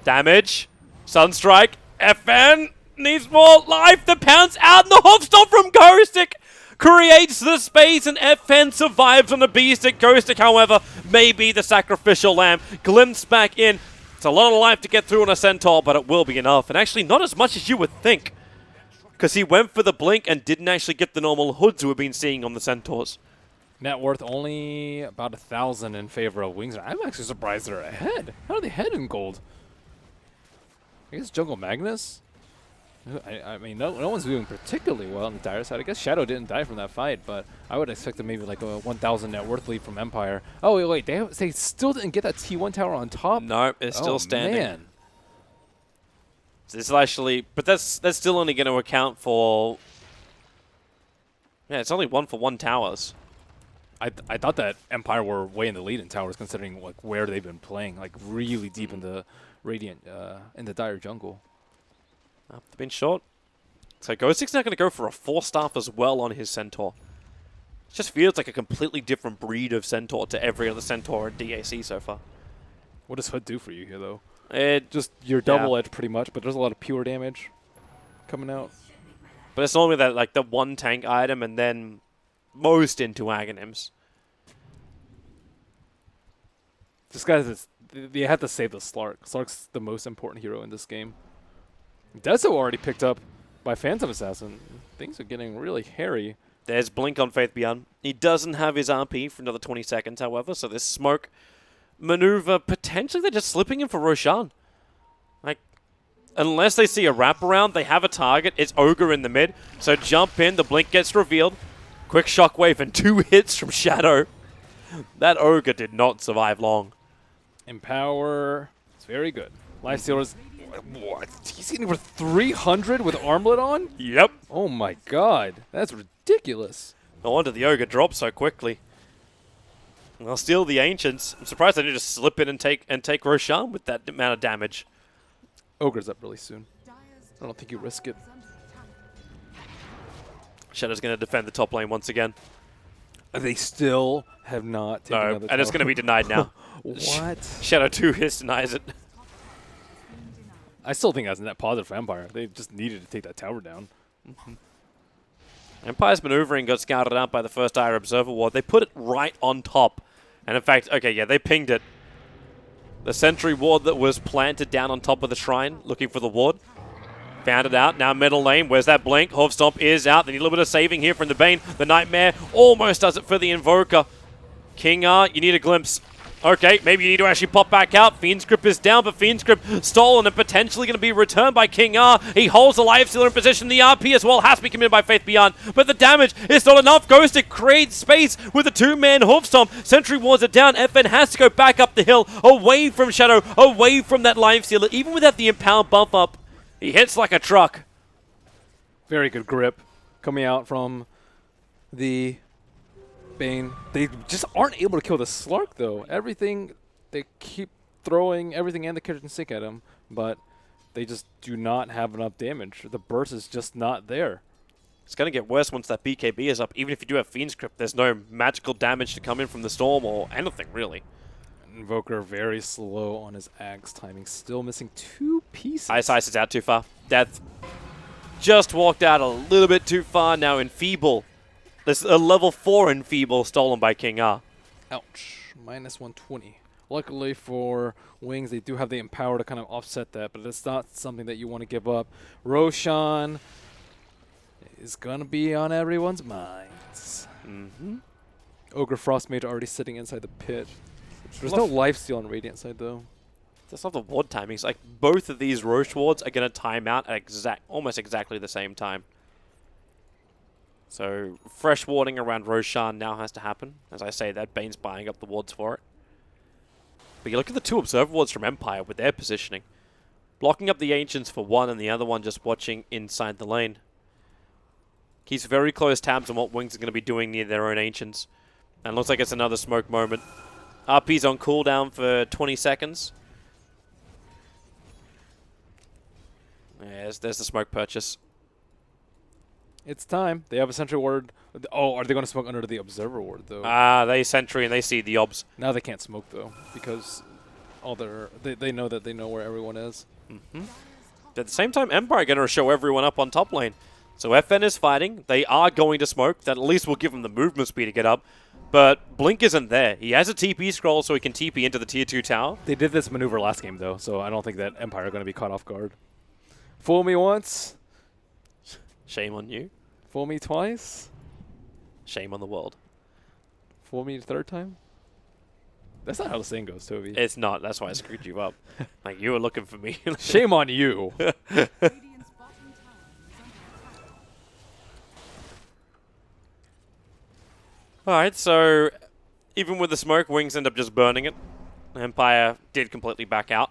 Damage. Sunstrike. FN needs more life. The Pounce out and the hop stop from Ghostic creates the space and FN survives on the Beastic. Ghostic, however, may be the sacrificial lamb. Glimpse back in. It's a lot of life to get through on a Centaur, but it will be enough. And actually not as much as you would think, because he went for the blink and didn't actually get the normal hoods we've been seeing on the Centaurs. net worth only about 1,000 in favor of Wings. I'm actually surprised they're ahead. How are they ahead in gold? I guess Jungle Magnus? I mean, no one's doing particularly well on the dire side. I guess Shadow didn't die from that fight, but I would expect them maybe like a 1,000 net worth lead from Empire. Oh, wait, they still didn't get that T1 tower on top? No, it's still standing. Man. It's actually, but that's still only going to account for, yeah, it's only 1 for 1 towers. I thought that Empire were way in the lead in towers, considering like where they've been playing, like really deep in the Radiant, in the dire jungle. They've been short. So Ghostic's now going to go for a 4-staff as well on his Centaur. It just feels like a completely different breed of Centaur to every other Centaur in DAC so far. What does Hood do for you here, though? It Just your double edge, pretty much, but there's a lot of pure damage coming out. But it's normally that like the 1 tank item and then most into Aghanims. This guy's, they have to save the Slark. Slark's the most important hero in this game. Deso already picked up by Phantom Assassin. Things are getting really hairy. There's Blink on Faith Beyond. He doesn't have his RP for another 20 seconds, however, so this smoke maneuver, potentially they're just slipping him for Roshan. Like, unless they see a wraparound, they have a target. It's Ogre in the mid, so jump in, the Blink gets revealed. Quick shockwave and 2 hits from Shadow. That Ogre did not survive long. Empower. It's very good. Lifestealers. What? He's getting over 300 with Armlet on? Yep. Oh my god. That's ridiculous. No wonder the Ogre dropped so quickly. They'll steal the Ancients. I'm surprised they didn't just slip in and take Roshan with that amount of damage. Ogre's up really soon. I don't think you risk it. Shadow's going to defend the top lane once again. They still have not taken No, another and it's going to be denied now. What? Shadow 2 hits denies it. I still think that's a net positive for Empire. They just needed to take that tower down. Empire's maneuvering got scouted out by the first Dire Observer Ward. They put it right on top. And in fact, okay, yeah, they pinged it. The Sentry Ward that was planted down on top of the shrine, looking for the ward. Found it out. Now middle lane. Where's that blink? Hoof Stomp is out. They need a little bit of saving here from the Bane. The Nightmare almost does it for the Invoker. King R, you need a glimpse. Okay, maybe you need to actually pop back out. Fiend's Grip is down, but Fiend's Grip stolen and potentially going to be returned by King R. He holds the Lifestealer in position. The RP as well has to be committed by Faith Beyond, but the damage is not enough. Goes to create space with a 2-man Hoof Stomp. Sentry Wards are down. FN has to go back up the hill, away from Shadow, away from that Lifestealer. Even without the Empower buff up, he hits like a truck. Very good grip coming out from the Bane. They just aren't able to kill the Slark, though. Everything, they keep throwing everything and the kitchen sink at him, but they just do not have enough damage. The burst is just not there. It's going to get worse once that BKB is up. Even if you do have Fiend's Grip, there's no magical damage to come in from the Storm or anything, really. Invoker very slow on his axe timing. Still missing 2 pieces. Ice is out too far. Death just walked out a little bit too far. Now Enfeeble. There's a level 4 Enfeeble stolen by King R. Ouch. Minus 120. Luckily for Wings, they do have the Empower to kind of offset that, but it's not something that you want to give up. Roshan is going to be on everyone's minds. Ogre Frostmage already sitting inside the pit. There's no lifesteal on Radiant side, though. That's not the ward timings. Like, both of these Roche wards are going to time out at almost exactly the same time. So, fresh warding around Roshan now has to happen. As I say that, Bane's buying up the wards for it. But you look at the two observer wards from Empire with their positioning. Blocking up the Ancients for one and the other one just watching inside the lane. Keeps very close tabs on what Wings are going to be doing near their own Ancients. And looks like it's another smoke moment. RP's on cooldown for 20 seconds. Yeah, there's the smoke purchase. It's time. They have a sentry ward. Oh, are they going to smoke under the observer ward, though? They sentry and they see the obs. Now they can't smoke, though, because they know that they know where everyone is. At the same time, Empire are going to show everyone up on top lane. So FN is fighting. They are going to smoke. That at least will give them the movement speed to get up. But Blink isn't there. He has a TP scroll so he can TP into the tier 2 tower. They did this maneuver last game, though, so I don't think that Empire are going to be caught off guard. Fool me once. Shame on you. Fool me twice. Shame on the world. Fool me the third time. That's not how the saying goes, Toby. It's not. That's why I screwed you up. Like, you were looking for me. Shame on you. Radiant's bottom tower is under attack. Alright, so even with the smoke, Wings end up just burning it. Empire did completely back out.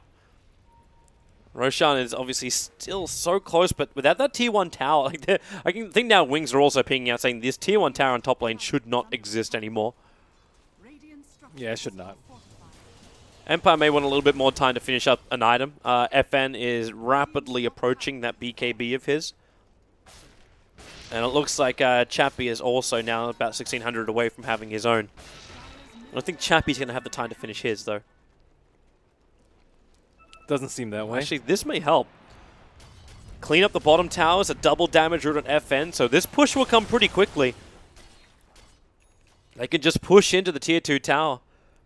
Roshan is obviously still so close, but without that tier 1 tower, like I can think now Wings are also pinging out saying this tier 1 tower on top lane should not exist anymore. Radiant structures Yeah, it should not. are fortified. Empire may want a little bit more time to finish up an item. FN is rapidly approaching that BKB of his. And it looks like Chappie is also now about 1600 away from having his own. I don't think Chappie's going to have the time to finish his, though. Doesn't seem that way. Actually, this may help. Clean up the bottom towers, a double damage route on FN, so this push will come pretty quickly. They can just push into the tier 2 tower.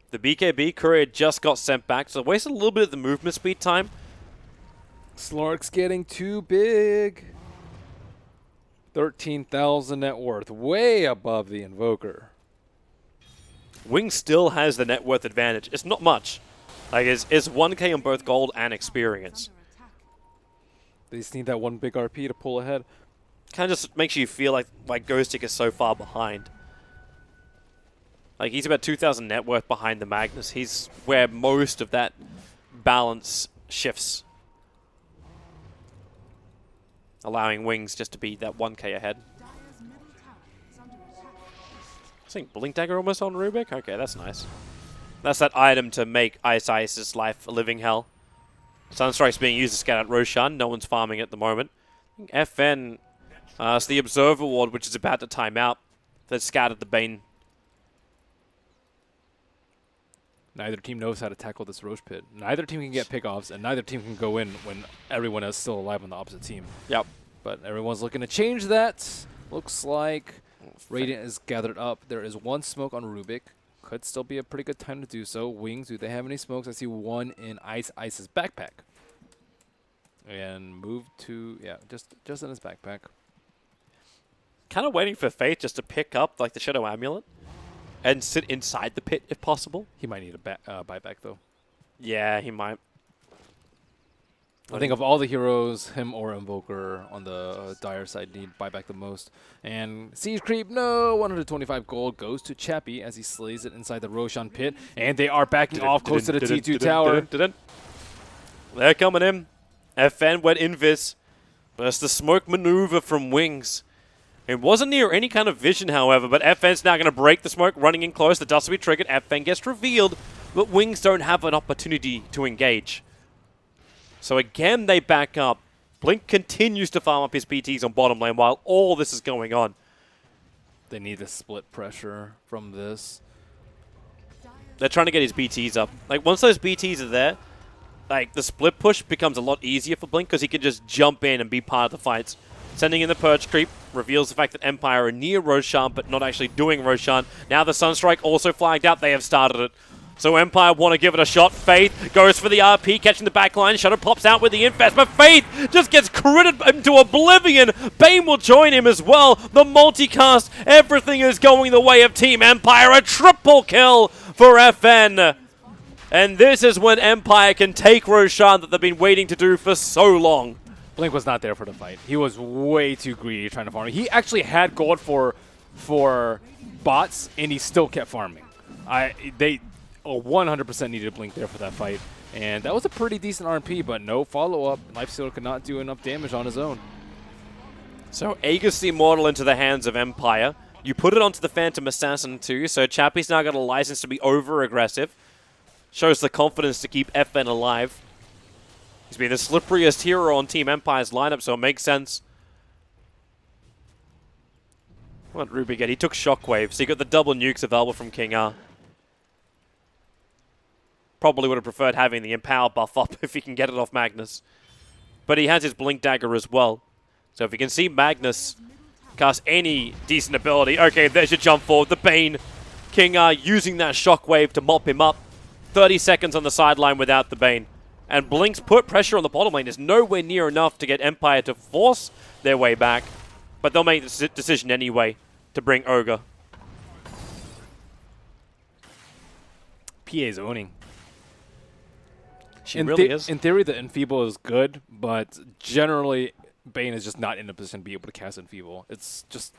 The BKB courier just got sent back, so wasted a little bit of the movement speed time. Slark's getting too big. 13,000 net worth, way above the Invoker. Wing still has the net worth advantage. It's not much. Like, it's 1k on both gold and experience. Under attack. They just need that one big RP to pull ahead. Kind of just makes you feel like Ghostic is so far behind. Like, he's about 2,000 net worth behind the Magnus. He's where most of that balance shifts. Allowing Wings just to be that 1k ahead. Dire's middle tower is under attack. I think Blink Dagger almost on Rubik? Okay, that's nice. That's that item to make Ice's life a living hell. Sunstrike's being used to scout out Roshan. No one's farming at the moment. FN, it's the Observer Ward, which is about to time out. That scouted the Bane. Neither team knows how to tackle this Roche Pit. Neither team can get pickoffs, and neither team can go in when everyone is still alive on the opposite team. Yep. But everyone's looking to change that. Looks like Radiant is gathered up. There is one smoke on Rubik. Could still be a pretty good time to do so. Wings, do they have any smokes? I see one in Ice's backpack. And move to, yeah, just in his backpack. Kind of waiting for Faith just to pick up like the Shadow Amulet and sit inside the pit if possible. He might need a buyback, though. Yeah, he might. I think of all the heroes, him or Invoker on the Dire side need buyback the most. And Siege Creep, no! 125 gold goes to Chappie as he slays it inside the Roshan pit. And they are backing off close to the T2 tower. They're coming in. FN went invis. But it's the smoke maneuver from Wings. It wasn't near any kind of vision, however, but FN's now going to break the smoke, running in close. The dust will be triggered. FN gets revealed, but Wings don't have an opportunity to engage. So again, they back up. Blink continues to farm up his BTs on bottom lane while all this is going on. They need the split pressure from this. They're trying to get his BTs up. Like, once those BTs are there, like, the split push becomes a lot easier for Blink because he can just jump in and be part of the fights. Sending in the Purge Creep reveals the fact that Empire are near Roshan, but not actually doing Roshan. Now the Sunstrike also flagged out. They have started it. So Empire want to give it a shot. Faith goes for the RP, catching the back line. Shadow pops out with the Infest, but Faith just gets critted into oblivion. Bane will join him as well. The multicast, everything is going the way of Team Empire. A triple kill for FN. And this is when Empire can take Roshan that they've been waiting to do for so long. Blink was not there for the fight. He was way too greedy trying to farm. He actually had gold for bots, and he still kept farming. They 100% needed Blink there for that fight, and that was a pretty decent RP, but no follow-up. Lifestealer could not do enough damage on his own. So Aegis the Immortal into the hands of Empire. You put it onto the Phantom Assassin too, so Chappie's now got a license to be over-aggressive. Shows the confidence to keep FN alive. He's been the slipperiest hero on Team Empire's lineup, so it makes sense. What did Ruby get? He took Shockwave, so he got the double nukes available from King R. Probably would have preferred having the Empower buff up if he can get it off Magnus. But he has his Blink Dagger as well. So if you can see Magnus cast any decent ability, okay, there's your jump forward. The Bane, King R using that Shockwave to mop him up. 30 seconds on the sideline without the Bane. And Blink's put pressure on the bottom lane is nowhere near enough to get Empire to force their way back. But they'll make the decision anyway to bring Ogre. PA's owning. She really is. In theory, the Enfeeble is good, but generally, Bane is just not in a position to be able to cast Enfeeble. It's just,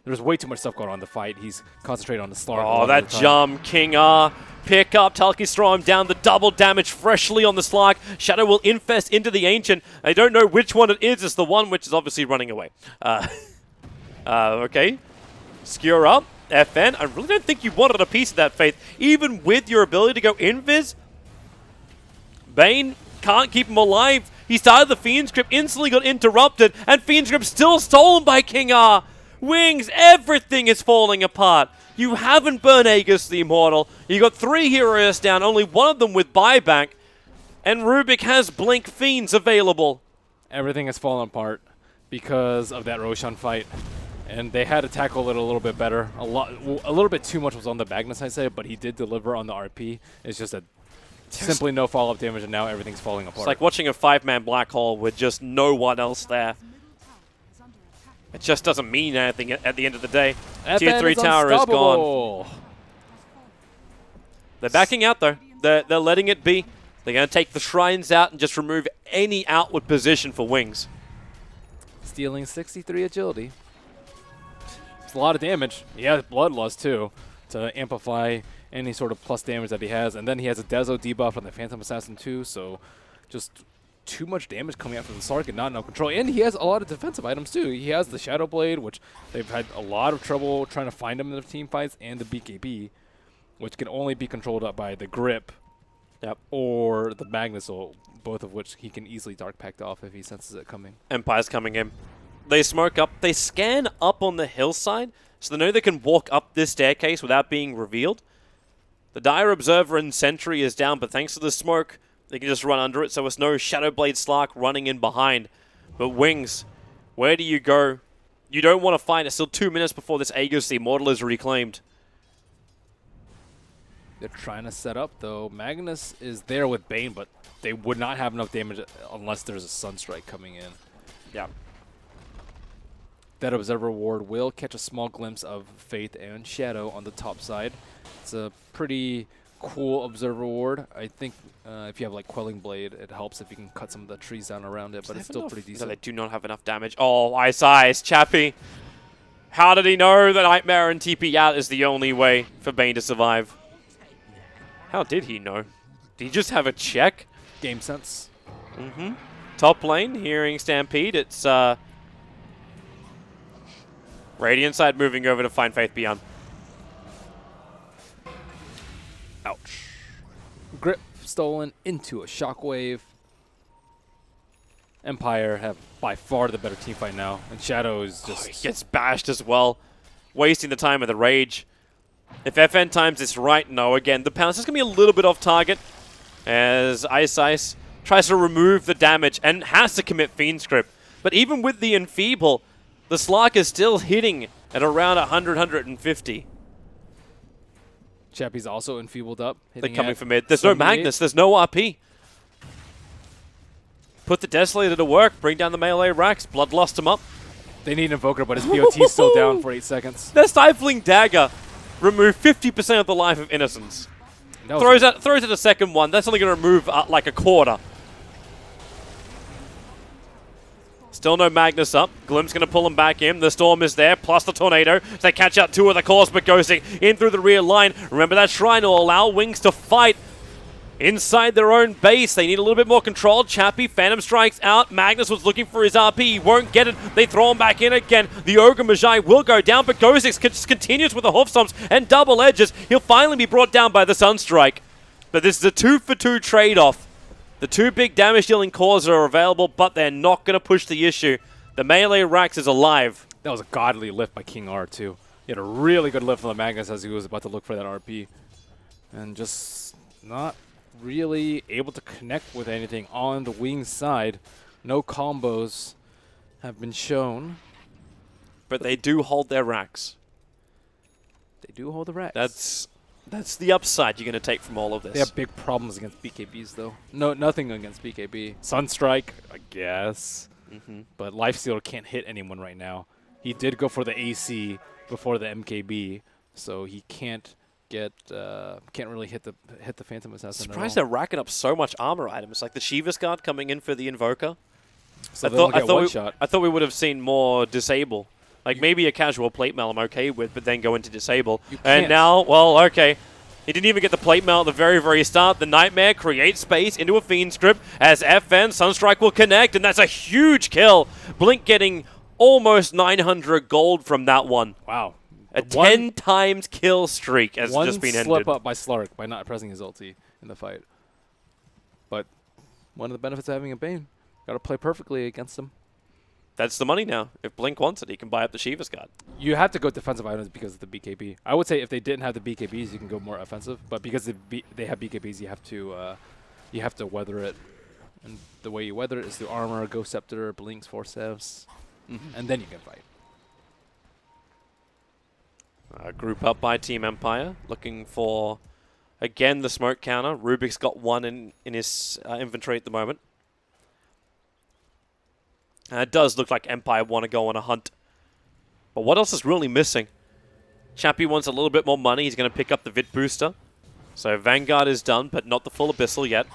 there's way too much stuff going on in the fight. He's concentrated on the Slark. Oh, that jump. King R. Pick up. Talki's throw him down. The double damage freshly on the Slark. Shadow will infest into the Ancient. I don't know which one it is. It's the one which is obviously running away. Okay. Skewer up. FN. I really don't think you wanted a piece of that, Faith. Even with your ability to go invis, Bane can't keep him alive. He started the Fiend's Grip, instantly got interrupted, and Fiend's Grip still stolen by King R. Wings, everything is falling apart. You haven't burned Aegis the Immortal. You got 3 heroes down, only one of them with buyback. And Rubik has Blink Fiends available. Everything has fallen apart because of that Roshan fight. And they had to tackle it a little bit better. A little bit too much was on the Magnus, I'd say, but he did deliver on the RP. It's just that simply no follow-up damage, and now everything's falling apart. It's like watching a 5-man black hole with just no one else there. It just doesn't mean anything at the end of the day. Tier 3 tower is gone. They're backing out, though. They're letting it be. They're going to take the shrines out and just remove any outward position for Wings. Stealing 63 agility. It's a lot of damage. He has Bloodlust, too, to amplify any sort of plus damage that he has. And then he has a Dezo debuff on the Phantom Assassin, too, so just too much damage coming out from the Sark and not enough control. And he has a lot of defensive items, too. He has the Shadow Blade, which they've had a lot of trouble trying to find him in the team fights, and the BKB, which can only be controlled up by the Grip. Yep. Or the Magnus, both of which he can easily Dark Pact off if he senses it coming. Empire's coming in. They smoke up. They scan up on the hillside, so they know they can walk up this staircase without being revealed. The Dire Observer and Sentry is down, but thanks to the smoke, they can just run under it, so it's no Shadow Blade Slark running in behind. But Wings, where do you go? You don't want to fight. It's still 2 minutes before this Aegis the Immortal is reclaimed. They're trying to set up, though. Magnus is there with Bane, but they would not have enough damage unless there's a Sunstrike coming in. Yeah. That Observer Ward will catch a small glimpse of Faith and Shadow on the top side. It's a pretty cool Observer Ward. I think if you have like Quelling Blade, it helps if you can cut some of the trees down around it, but it's still pretty decent. No, they do not have enough damage. Oh, Ice Eyes, Chappie. How did he know that Nightmare and TP out is the only way for Bane to survive? How did he know? Did he just have a check? Game sense. Mm-hmm. Top lane, hearing Stampede. It's Radiant side moving over to find Faith Beyond. Ouch. Grip stolen into a Shockwave. Empire have by far the better team fight now, and Shadow is just... he gets bashed as well, wasting the time of the Rage. If FN times this right, no, again, the pounce is going to be a little bit off target as Ice tries to remove the damage and has to commit Fiend's Grip. But even with the Enfeeble, the Slark is still hitting at around 100, 150. Chappie's also enfeebled up. They're coming from mid. There's no Magnus. There's no RP. Put the Desolator to work. Bring down the melee racks. Bloodlust him up. They need an Invoker, but his POT's still down for 8 seconds. Their Stifling Dagger removed 50% of the life of Innocence. Throws out a second one. That's only going to remove like a quarter. Still no Magnus up. Glim's going to pull him back in. The Storm is there, plus the Tornado. So they catch out two of the cores, but Ghosting in through the rear line. Remember that Shrine will allow Wings to fight inside their own base. They need a little bit more control. Chappie, Phantom Strikes out. Magnus was looking for his RP. He won't get it. They throw him back in again. The Ogre Magi will go down, but Ghosting just continues with the Hoof Stomps and double edges. He'll finally be brought down by the Sunstrike. But this is a 2-for-2 trade-off. The two big damage-dealing cores are available, but they're not going to push the issue. The melee Rax is alive. That was a godly lift by King R, too. He had a really good lift on the Magnus as he was about to look for that RP. And just not really able to connect with anything on the Wings side. No combos have been shown. But they do hold their Rax. They do hold the Rax. That's the upside you're going to take from all of this. They have big problems against BKBs, though. No, nothing against BKB. Sunstrike, I guess. But Lifestealer can't hit anyone right now. He did go for the AC before the MKB, so he can't really hit the Phantom Assassin. Surprised they're racking up so much armor items, like the Shiva's Guard coming in for the Invoker. So I thought we would have seen more Disable. Like maybe a casual plate mail I'm okay with, but then go into Disable. And now, well, okay. He didn't even get the plate mail at the very, very start. The Nightmare creates space into a Fiend Strip as FN Sunstrike will connect, and that's a huge kill. Blink getting almost 900 gold from that one. Wow. A 10 times kill streak has just been ended. One slip up by Slark by not pressing his ulti in the fight. But one of the benefits of having a Bane, got to play perfectly against him. That's the money now. If Blink wants it, he can buy up the Shiva's Guard. You have to go defensive items because of the BKB. I would say if they didn't have the BKBs, you can go more offensive. But because they have BKBs, you have to weather it. And the way you weather it is through armor, Ghost Scepter, Blinks, Forceps, and then you can fight. Group up by Team Empire, looking for, again, the smoke counter. Rubik's got one in his inventory at the moment. And it does look like Empire want to go on a hunt. But what else is really missing? Chappie wants a little bit more money. He's going to pick up the Vit Booster. So Vanguard is done, but not the full Abyssal yet.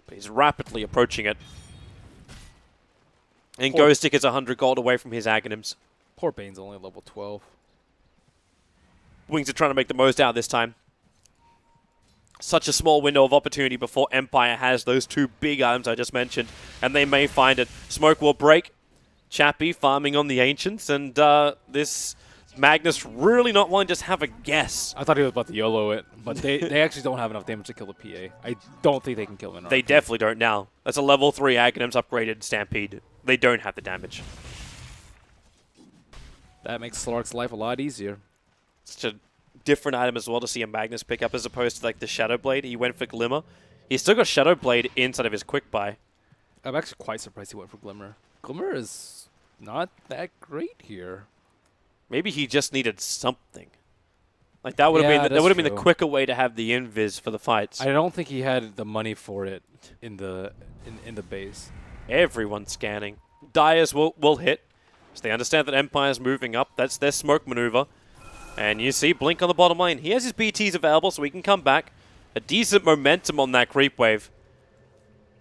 But he's rapidly approaching it. And Ghostic is 100 gold away from his Aghanims. Poor Bane's only level 12. Wings are trying to make the most out this time. Such a small window of opportunity before Empire has those two big items I just mentioned, and they may find it. Smoke will break. Chappie farming on the Ancients, and this Magnus really not wanting to just have a guess. I thought he was about to YOLO it, but they actually don't have enough damage to kill the PA. I don't think they can kill him. They definitely don't now. That's a level 3 Aghanims upgraded Stampede. They don't have the damage. That makes Slark's life a lot easier. Such a different item as well to see a Magnus pick up as opposed to like the Shadow Blade. He went for Glimmer. He's still got Shadow Blade inside of his quick buy. I'm actually quite surprised he went for Glimmer. Glimmer is not that great here. Maybe he just needed something. Like that would have been the quicker way to have the invis for the fights. I don't think he had the money for it in the base. Everyone's scanning. Dyers will hit. So they understand that Empire's moving up. That's their smoke maneuver. And you see Blink on the bottom lane. He has his BTs available so he can come back. A decent momentum on that creep wave.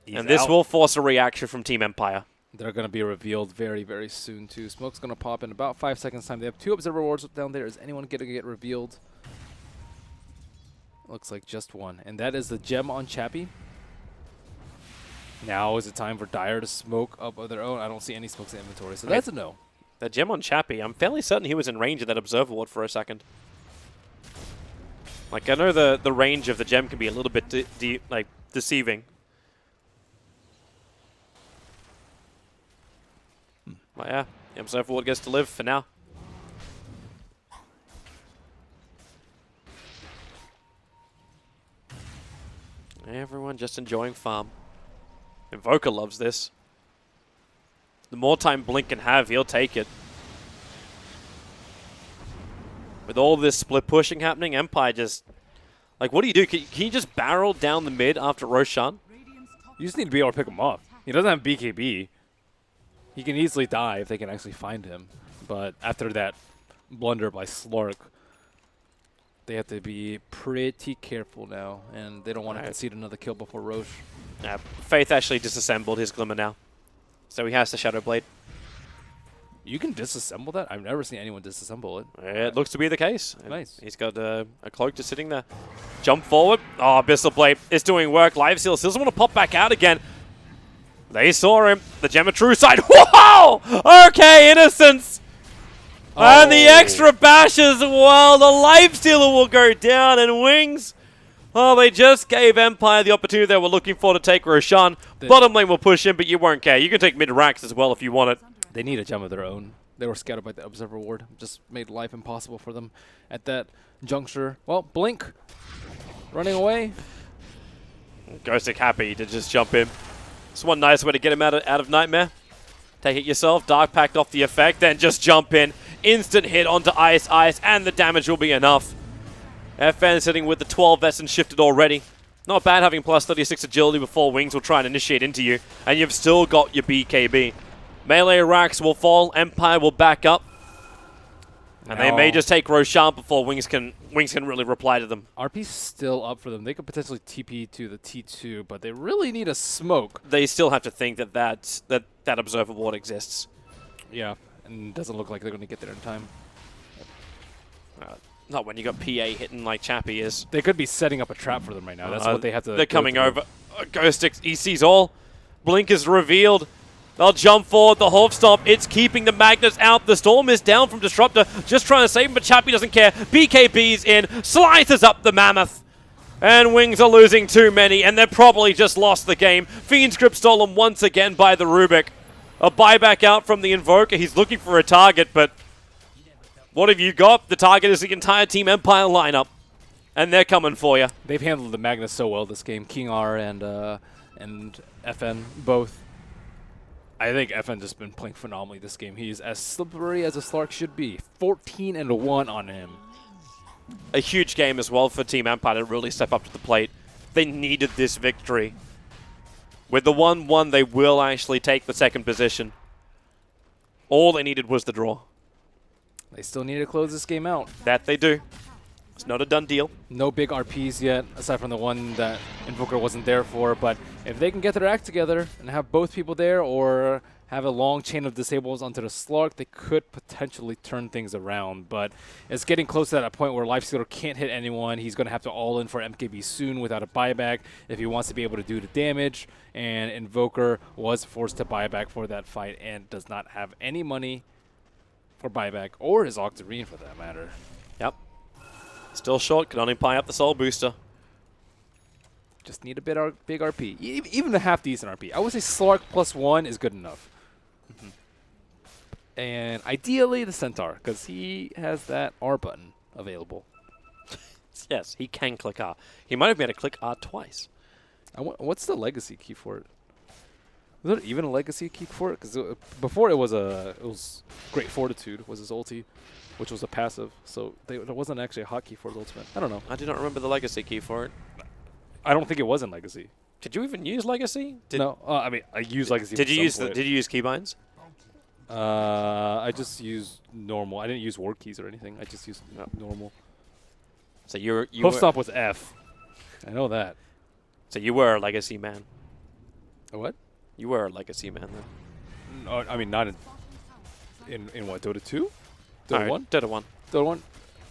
And this will force a reaction from Team Empire. They're going to be revealed very, very soon, too. Smoke's going to pop in about 5 seconds' time. They have 2 Observer Wards down there. Is anyone going to get revealed? Looks like just one. And that is the gem on Chappie. Now is it time for Dire to smoke up of their own? I don't see any smokes in inventory, so that's a no. The gem on Chappie, I'm fairly certain he was in range of that Observer Ward for a second. Like, I know the range of the gem can be a little bit deceiving. But yeah, the Observer Ward gets to live for now. Everyone just enjoying farm. Invoker loves this. The more time Blink can have, he'll take it. With all this split pushing happening, Empire just... Like, what do you do? Can you just barrel down the mid after Roshan? You just need to be able to pick him up. He doesn't have BKB. He can easily die if they can actually find him. But after that blunder by Slark, they have to be pretty careful now. And they don't want to concede another kill before Roche. Yeah, Faith actually disassembled his Glimmer now. So he has the Shadow Blade. You can disassemble that? I've never seen anyone disassemble it. It looks to be the case. Nice. He's got a cloak just sitting there. Jump forward. Oh, Abyssal Blade is doing work. Lifesteal still doesn't want to pop back out again. They saw him. The Gem of True Sight. Whoa! Okay, Innocence. And the extra bashes. Well, the Lifestealer will go down, and Wings. Oh, they just gave Empire the opportunity they were looking for to take Roshan. Bottom lane will push in, but you won't care. You can take mid-racks as well if you want it. They need a gem of their own. They were scouted by the Observer Ward. Just made life impossible for them at that juncture. Well, Blink running away. Ghostic happy to just jump in. It's one nice way to get him out of Nightmare. Take it yourself. Dark Pact off the effect, then just jump in. Instant hit onto Ice, and the damage will be enough. FN sitting with the 12 Essence shifted already. Not bad having plus 36 agility before Wings will try and initiate into you. And you've still got your BKB. Melee racks will fall, Empire will back up. And they may just take Roshan before Wings can really reply to them. RP's still up for them. They could potentially TP to the T2, but they really need a smoke. They still have to think that Observer Ward exists. Yeah, and it doesn't look like they're going to get there in time. Not when you got PA hitting like Chappie is. They could be setting up a trap for them right now. That's what they have to. They're coming over. Ghostic, he sees all. Blink is revealed. They'll jump forward. The Half Stomp. It's keeping the Magnus out. The Storm is down from Disruptor. Just trying to save him, but Chappie doesn't care. BKB's in. Slices up the Mammoth. And Wings are losing too many, and they've probably just lost the game. Fiend's Grip stolen once again by the Rubik. A buyback out from the Invoker. He's looking for a target, but what have you got? The target is the entire Team Empire lineup, and they're coming for you. They've handled the Magnus so well this game. King R and FN both. I think FN just been playing phenomenally this game. He's as slippery as a Slark should be. 14-1 on him. A huge game as well for Team Empire to really step up to the plate. They needed this victory. With the 1-1, they will actually take the second position. All they needed was the draw. They still need to close this game out. That they do. It's not a done deal. No big RPs yet, aside from the one that Invoker wasn't there for. But if they can get their act together and have both people there or have a long chain of disables onto the Slark, they could potentially turn things around. But it's getting close to that point where Lifestealer can't hit anyone. He's going to have to all-in for MKB soon without a buyback if he wants to be able to do the damage. And Invoker was forced to buy back for that fight and does not have any money for buyback, or his Octarine for that matter. Yep. Still short, can only buy up the Soul Booster. Just need a big RP. Even a half-decent RP. I would say Slark +1 is good enough. And ideally the Centaur, because he has that R button available. Yes, he can click R. He might have been able to click R twice. What's the legacy key for it? Was there even a legacy key for it? Because before it was Great Fortitude was his ulti, which was a passive. So there wasn't actually a hotkey for his ultimate. I don't know. I do not remember the legacy key for it. I don't think it was in legacy. Did you even use legacy? No, I mean I used legacy. Did you use keybinds? I just used normal. I didn't use ward keys or anything. I just used normal. So you Hoof Stomp was F. I know that. So you were a legacy man. A what? You were a legacy man then. No, I mean not in what, Dota 2? Dota 1? Dota 1. Dota 1?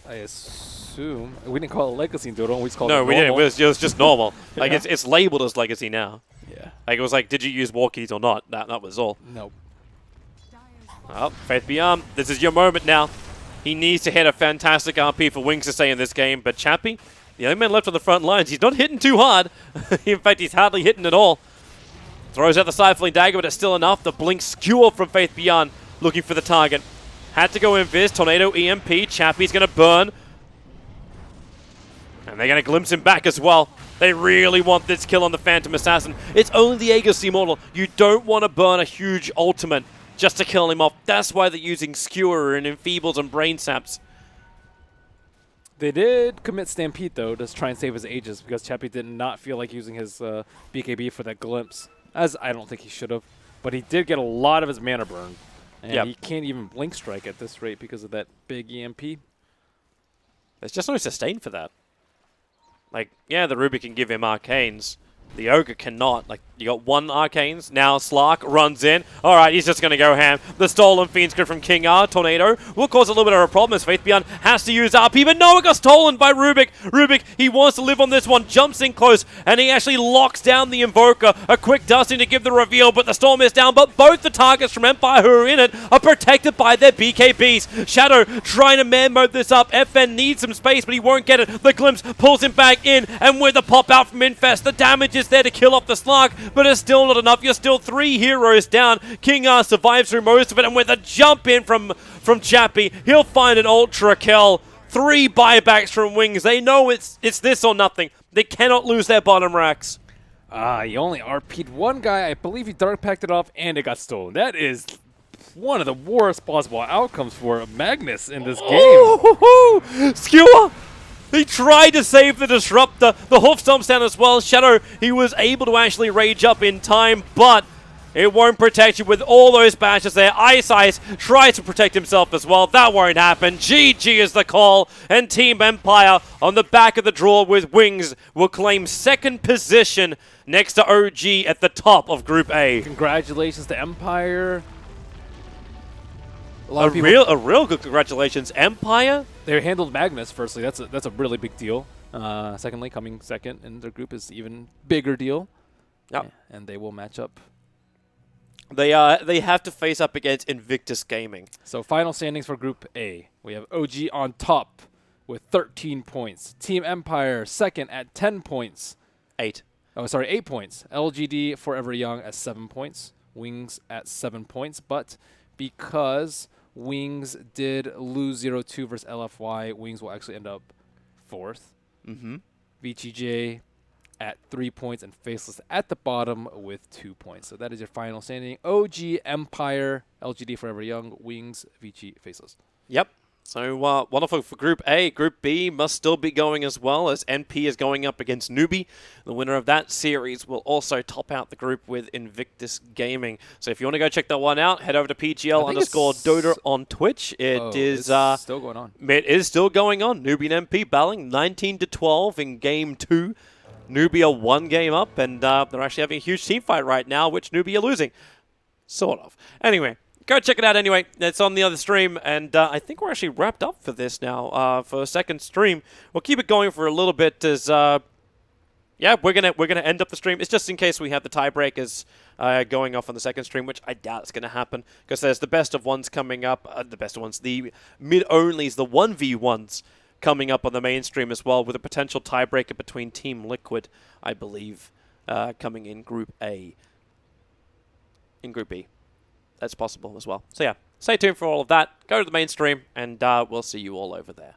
I assume we didn't call it legacy in Dota 1. We just called it No, we didn't. normal. It was just normal. Like it's labeled as legacy now. Yeah. Like it was like, did you use war keys or not? That was all. Nope. Oh, Faith Beyond. This is your moment now. He needs to hit a fantastic RP for Wings to stay in this game. But Chappie, the only man left on the front lines, he's not hitting too hard. In fact, he's hardly hitting at all. Throws out the Side-Fling Dagger, but it's still enough. The Blink skewer from Faith Beyond, looking for the target. Had to go Invis. Tornado EMP. Chappie's going to burn. And they're going to glimpse him back as well. They really want this kill on the Phantom Assassin. It's only the Aegis Immortal. You don't want to burn a huge ultimate just to kill him off. That's why they're using Skewer and Enfeebles and Brain Saps. They did commit Stampede, though, to try and save his Aegis, because Chappie did not feel like using his BKB for that glimpse, as I don't think he should have. But he did get a lot of his mana burned, and he can't even Blink Strike at this rate because of that big EMP. There's just no sustain for that. Like, yeah, the Ruby can give him Arcanes, The Ogre cannot. Like, you got one Arcanes. Now Slark runs in. All right, he's just going to go ham. The Stolen Fiend Script from King R. Tornado will cause a little bit of a problem as Faith Beyond has to use RP, but no, it got stolen by Rubik. Rubik, he wants to live on this one, jumps in close, and he actually locks down the Invoker. A quick dusting to give the reveal, but the Storm is down, but both the targets from Empire who are in it are protected by their BKBs. Shadow trying to man mode this up. FN needs some space, but he won't get it. The Glimpse pulls him back in, and with the pop out from Infest, the damage is there to kill off the Slark, but it's still not enough. You're still 3 heroes down. King R survives through most of it, and with a jump in from Chappie, he'll find an ultra kill. 3 buybacks from Wings. They know it's this or nothing. They cannot lose their bottom racks. He only RP'd one guy. I believe he dark packed it off, and it got stolen. That is one of the worst possible outcomes for Magnus in this game. Skewer! He tried to save the Disruptor. The hoof stomps down as well. Shadow, he was able to actually rage up in time, but it won't protect you with all those bashes there. Ice tries to protect himself as well. That won't happen. GG is the call. And Team Empire on the back of the draw with Wings will claim 2nd position next to OG at the top of Group A. Congratulations to Empire. A real good congratulations, Empire. They handled Magnus. Firstly, that's a really big deal. Secondly, coming second in their group is even bigger deal. Yep. And they will match up. They have to face up against Invictus Gaming. So final standings for Group A. We have OG on top with 13 points. Team Empire second at 10 points. 8. Oh, sorry, 8 points. LGD Forever Young at 7 points. Wings at 7 points. But because Wings did lose 0-2 versus LFY, Wings will actually end up 4th. Mm-hmm. VGJ at 3 points and Faceless at the bottom with 2 points. So that is your final standing. OG, Empire, LGD Forever Young, Wings, VG, Faceless. Yep. So wonderful for Group A. Group B must still be going as well, as NP is going up against Newbie. The winner of that series will also top out the group with Invictus Gaming. So if you want to go check that one out, head over to PGL_Dota on Twitch. It is still going on. It is still going on. Newbie and NP battling 19-12 in Game 2. Newbie are 1 game up, and they're actually having a huge team fight right now, which Newbie are losing. Sort of. Anyway. Go check it out anyway. It's on the other stream, and I think we're actually wrapped up for this now. For a second stream, we'll keep it going for a little bit. As yeah, we're gonna end up the stream. It's just in case we have the tiebreakers going off on the second stream, which I doubt is going to happen because there's the best of ones coming up. The mid onlys, the 1v1s coming up on the main stream as well, with a potential tiebreaker between Team Liquid, I believe, coming in Group A. In Group B. That's possible as well. So yeah, stay tuned for all of that. Go to the main stream, and we'll see you all over there.